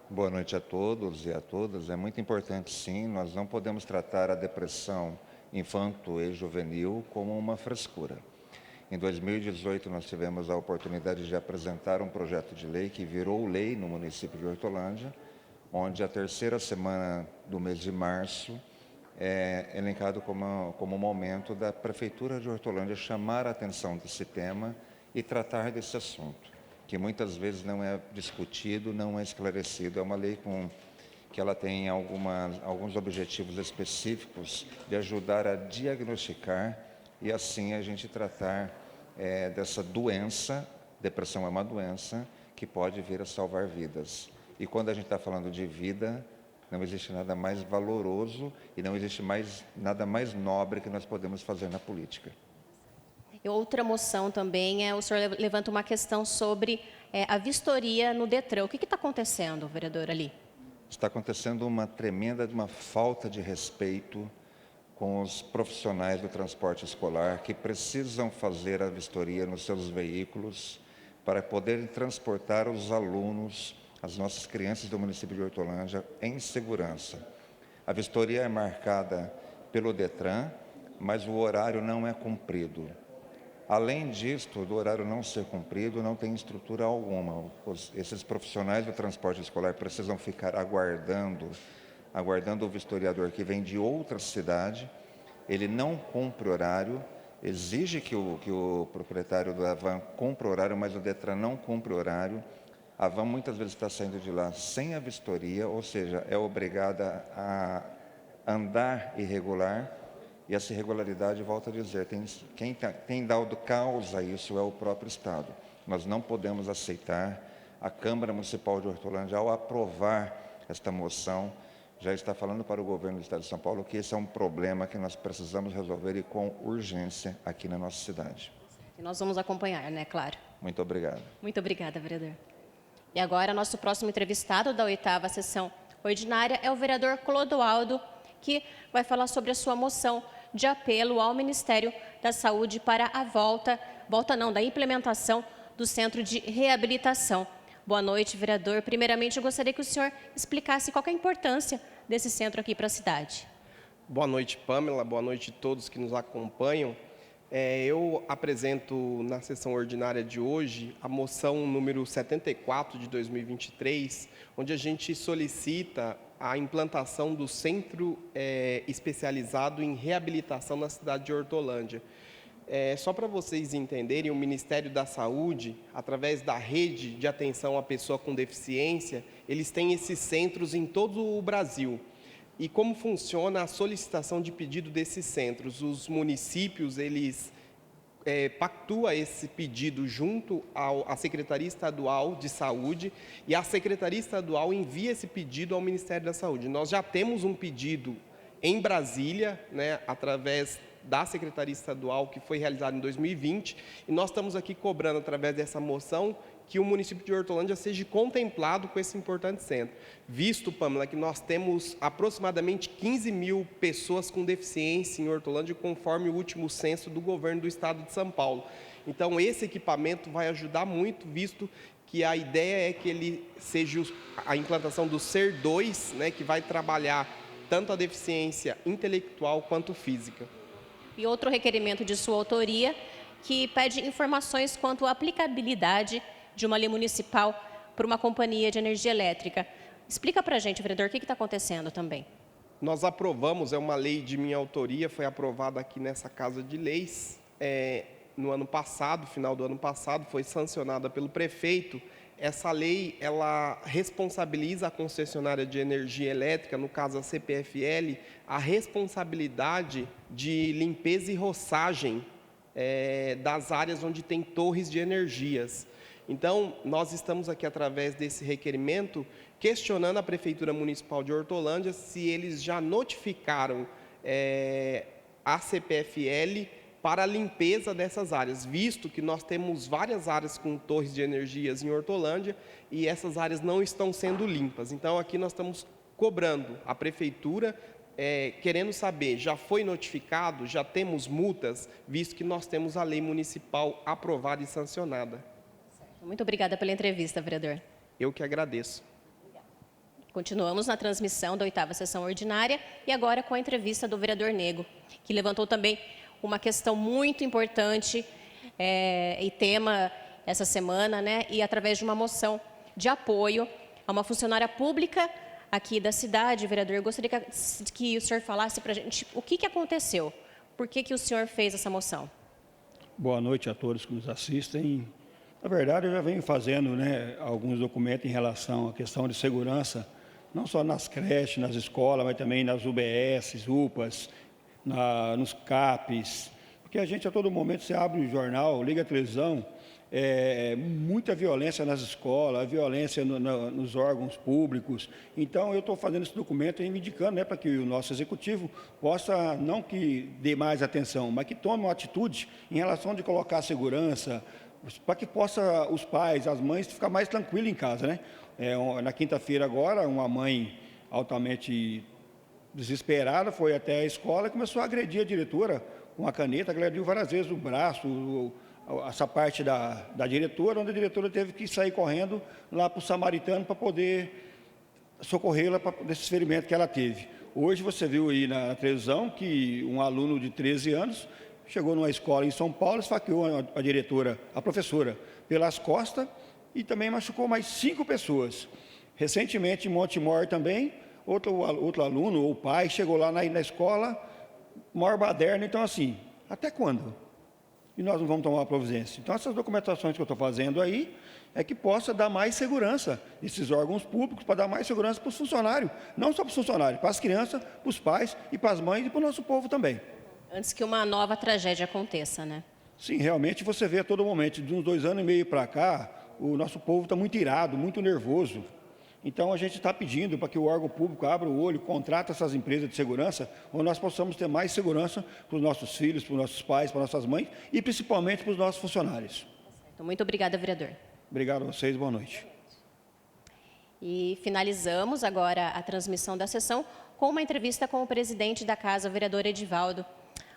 Boa noite a todos e a todas. É muito importante, sim. Nós não podemos tratar a depressão infanto e juvenil como uma frescura. Em 2018, nós tivemos a oportunidade de apresentar um projeto de lei que virou lei no município de Hortolândia, onde a 3ª semana do mês de março é elencado como momento da Prefeitura de Hortolândia chamar a atenção desse tema e tratar desse assunto, que muitas vezes não é discutido, não é esclarecido. É uma lei que ela tem alguns objetivos específicos de ajudar a diagnosticar e assim a gente tratar dessa doença. Depressão é uma doença que pode vir a salvar vidas. E quando a gente está falando de vida, não existe nada mais valoroso e não existe nada mais nobre que nós podemos fazer na política. E outra moção também o senhor levanta uma questão sobre a vistoria no Detran. O que está acontecendo, vereador, ali? Está acontecendo uma falta de respeito com os profissionais do transporte escolar que precisam fazer a vistoria nos seus veículos para poderem transportar os alunos, as nossas crianças do município de Hortolândia, em segurança. A vistoria é marcada pelo Detran, mas o horário não é cumprido. Além disto, do horário não ser cumprido, não tem estrutura alguma. Esses profissionais do transporte escolar precisam ficar aguardando o vistoriador que vem de outra cidade. Ele não cumpre horário, exige que o proprietário da van cumpra horário, mas o Detran não cumpre horário. A van muitas vezes está saindo de lá sem a vistoria, ou seja, é obrigada a andar irregular. E essa irregularidade, volto a dizer, quem tem dado causa a isso é o próprio Estado. Nós não podemos aceitar. A Câmara Municipal de Hortolândia, ao aprovar esta moção, já está falando para o governo do Estado de São Paulo que esse é um problema que nós precisamos resolver e com urgência aqui na nossa cidade. E nós vamos acompanhar, né, claro. Muito obrigado. Muito obrigada, vereador. E agora, nosso próximo entrevistado da 8ª sessão ordinária é o vereador Clodoaldo, que vai falar sobre a sua moção de apelo ao Ministério da Saúde para a da implementação do Centro de Reabilitação. Boa noite, vereador. Primeiramente, eu gostaria que o senhor explicasse qual é a importância desse centro aqui para a cidade. Boa noite, Pamela. Boa noite a todos que nos acompanham. Eu apresento na sessão ordinária de hoje a moção número 74 de 2023, onde a gente solicita a implantação do Centro Especializado em Reabilitação na cidade de Hortolândia. Só para vocês entenderem, o Ministério da Saúde, através da rede de atenção à pessoa com deficiência, eles têm esses centros em todo o Brasil. E como funciona a solicitação de pedido desses centros? Os municípios, eles pactuam esse pedido junto à Secretaria Estadual de Saúde e a Secretaria Estadual envia esse pedido ao Ministério da Saúde. Nós já temos um pedido em Brasília, né, através da Secretaria Estadual, que foi realizado em 2020, e nós estamos aqui cobrando, através dessa moção, que o município de Hortolândia seja contemplado com esse importante centro. Visto, Pamela, que nós temos aproximadamente 15 mil pessoas com deficiência em Hortolândia, conforme o último censo do governo do estado de São Paulo. Então, esse equipamento vai ajudar muito, visto que a ideia é que ele seja a implantação do SER 2, né, que vai trabalhar tanto a deficiência intelectual quanto física. E outro requerimento de sua autoria, que pede informações quanto à aplicabilidade de uma lei municipal por uma companhia de energia elétrica. Explica para a gente, vereador, o que está acontecendo também. Nós aprovamos, é uma lei de minha autoria, foi aprovada aqui nessa Casa de Leis, no ano passado, final do ano passado, foi sancionada pelo prefeito. Essa lei, ela responsabiliza a concessionária de energia elétrica, no caso a CPFL, a responsabilidade de limpeza e roçagem das áreas onde tem torres de energias. Então, nós estamos aqui, através desse requerimento, questionando a Prefeitura Municipal de Hortolândia se eles já notificaram a CPFL para a limpeza dessas áreas, visto que nós temos várias áreas com torres de energias em Hortolândia e essas áreas não estão sendo limpas. Então, aqui nós estamos cobrando a Prefeitura, querendo saber, já foi notificado, já temos multas, visto que nós temos a lei municipal aprovada e sancionada. Muito obrigada pela entrevista, vereador. Eu que agradeço. Continuamos na transmissão da 8ª sessão ordinária e agora com a entrevista do vereador Nego, que levantou também uma questão muito importante e tema essa semana, né? E através de uma moção de apoio a uma funcionária pública aqui da cidade, vereador, eu gostaria que o senhor falasse para a gente o que aconteceu, por que o senhor fez essa moção. Boa noite a todos que nos assistem. Na verdade, eu já venho fazendo, né, alguns documentos em relação à questão de segurança, não só nas creches, nas escolas, mas também nas UBS, UPAs, nos CAPs, porque a gente a todo momento, você abre o jornal, liga a televisão, muita violência nas escolas, violência nos órgãos públicos. Então, eu estou fazendo esse documento e indicando, né, para que o nosso executivo possa, não que dê mais atenção, mas que tome uma atitude em relação de colocar a segurança, para que possa os pais, as mães, ficar mais tranquilos em casa, né? Na quinta-feira agora, uma mãe altamente desesperada foi até a escola e começou a agredir a diretora com a caneta, agrediu várias vezes o braço, essa parte da diretora, onde a diretora teve que sair correndo lá para o Samaritano para poder socorrê-la desse ferimento que ela teve. Hoje você viu aí na televisão que um aluno de 13 anos chegou numa escola em São Paulo, esfaqueou a diretora, a professora, pelas costas e também machucou mais 5 pessoas. Recentemente, em Montemor também, outro aluno ou pai chegou lá na escola, maior baderna. Então, assim, até quando? E nós não vamos tomar uma providência. Então, essas documentações que eu estou fazendo aí é que possa dar mais segurança nesses órgãos públicos, para dar mais segurança para os funcionários, não só para os funcionários, para as crianças, para os pais e para as mães e para o nosso povo também. Antes que uma nova tragédia aconteça, né? Sim, realmente você vê a todo momento, de uns 2 anos e meio para cá, o nosso povo está muito irado, muito nervoso. Então, a gente está pedindo para que o órgão público abra o olho, contrate essas empresas de segurança, onde nós possamos ter mais segurança para os nossos filhos, para os nossos pais, para as nossas mães e principalmente para os nossos funcionários. Muito obrigada, vereador. Obrigado a vocês, boa noite. E finalizamos agora a transmissão da sessão com uma entrevista com o presidente da Casa, o vereador Edivaldo.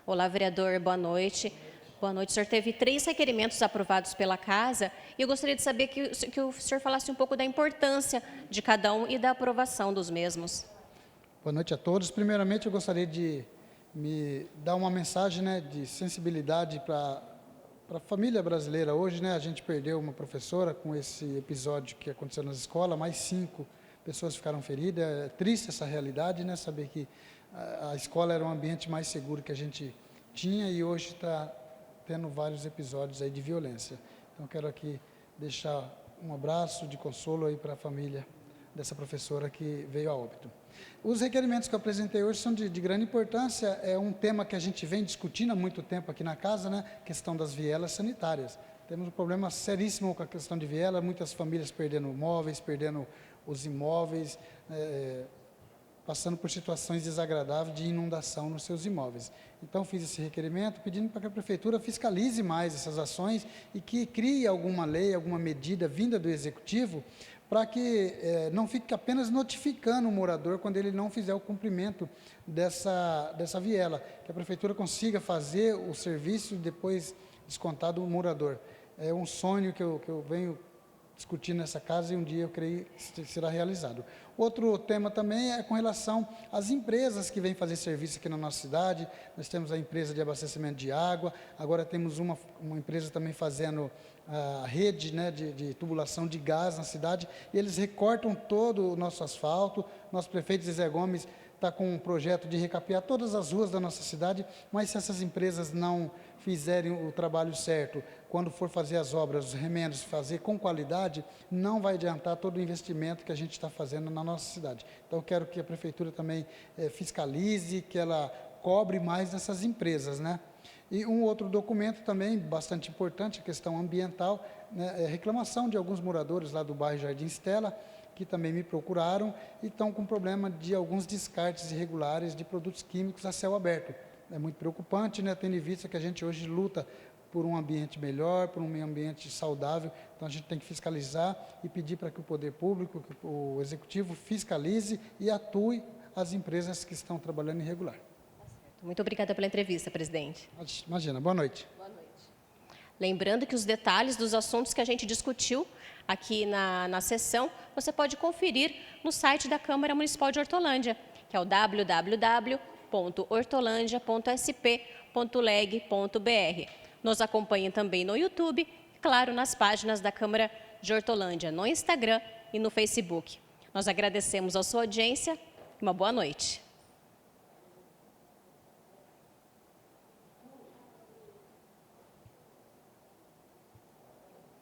Olá, vereador, boa noite. Boa noite. O senhor teve 3 requerimentos aprovados pela Casa e eu gostaria de saber que o senhor falasse um pouco da importância de cada um e da aprovação dos mesmos. Boa noite a todos. Primeiramente, eu gostaria de me dar uma mensagem, né, de sensibilidade para a família brasileira. Hoje, né, a gente perdeu uma professora com esse episódio que aconteceu nas escolas, mais 5 pessoas ficaram feridas. É triste essa realidade, né, saber que a escola era um ambiente mais seguro que a gente tinha e hoje está tendo vários episódios aí de violência. Então, quero aqui deixar um abraço de consolo aí para a família dessa professora que veio a óbito. Os requerimentos que eu apresentei hoje são de grande importância, é um tema que a gente vem discutindo há muito tempo aqui na casa, né? Questão das vielas sanitárias. Temos um problema seríssimo com a questão de viela, muitas famílias perdendo móveis, perdendo os imóveis, passando por situações desagradáveis de inundação nos seus imóveis. Então, fiz esse requerimento pedindo para que a Prefeitura fiscalize mais essas ações e que crie alguma lei, alguma medida vinda do Executivo para que não fique apenas notificando o morador quando ele não fizer o cumprimento dessa viela, que a Prefeitura consiga fazer o serviço e depois descontar do morador. É um sonho que eu venho discutindo nessa casa e um dia eu creio que será realizado. Outro tema também é com relação às empresas que vêm fazer serviço aqui na nossa cidade. Nós temos a empresa de abastecimento de água, agora temos uma empresa também fazendo a rede, né, de tubulação de gás na cidade, e eles recortam todo o nosso asfalto. Nosso prefeito Zezé Gomes está com um projeto de recapear todas as ruas da nossa cidade, mas se essas empresas não fizerem o trabalho certo, quando for fazer as obras, os remendos, fazer com qualidade, não vai adiantar todo o investimento que a gente está fazendo na nossa cidade. Então, eu quero que a Prefeitura também fiscalize, que ela cobre mais dessas empresas, né? E um outro documento também bastante importante, a questão ambiental, né, reclamação de alguns moradores lá do bairro Jardim Estela, que também me procuraram e estão com problema de alguns descartes irregulares de produtos químicos a céu aberto. É muito preocupante, né, tendo em vista que a gente hoje luta por um ambiente melhor, por um meio ambiente saudável. Então, a gente tem que fiscalizar e pedir para que o poder público, que o Executivo fiscalize e atue as empresas que estão trabalhando irregular. Muito obrigada pela entrevista, presidente. Imagina, boa noite. Boa noite. Lembrando que os detalhes dos assuntos que a gente discutiu aqui na sessão, você pode conferir no site da Câmara Municipal de Hortolândia, que é o www.hortolândia.sp.leg.br. Nos acompanhe também no YouTube, claro, nas páginas da Câmara de Hortolândia, no Instagram e no Facebook. Nós agradecemos a sua audiência e uma boa noite.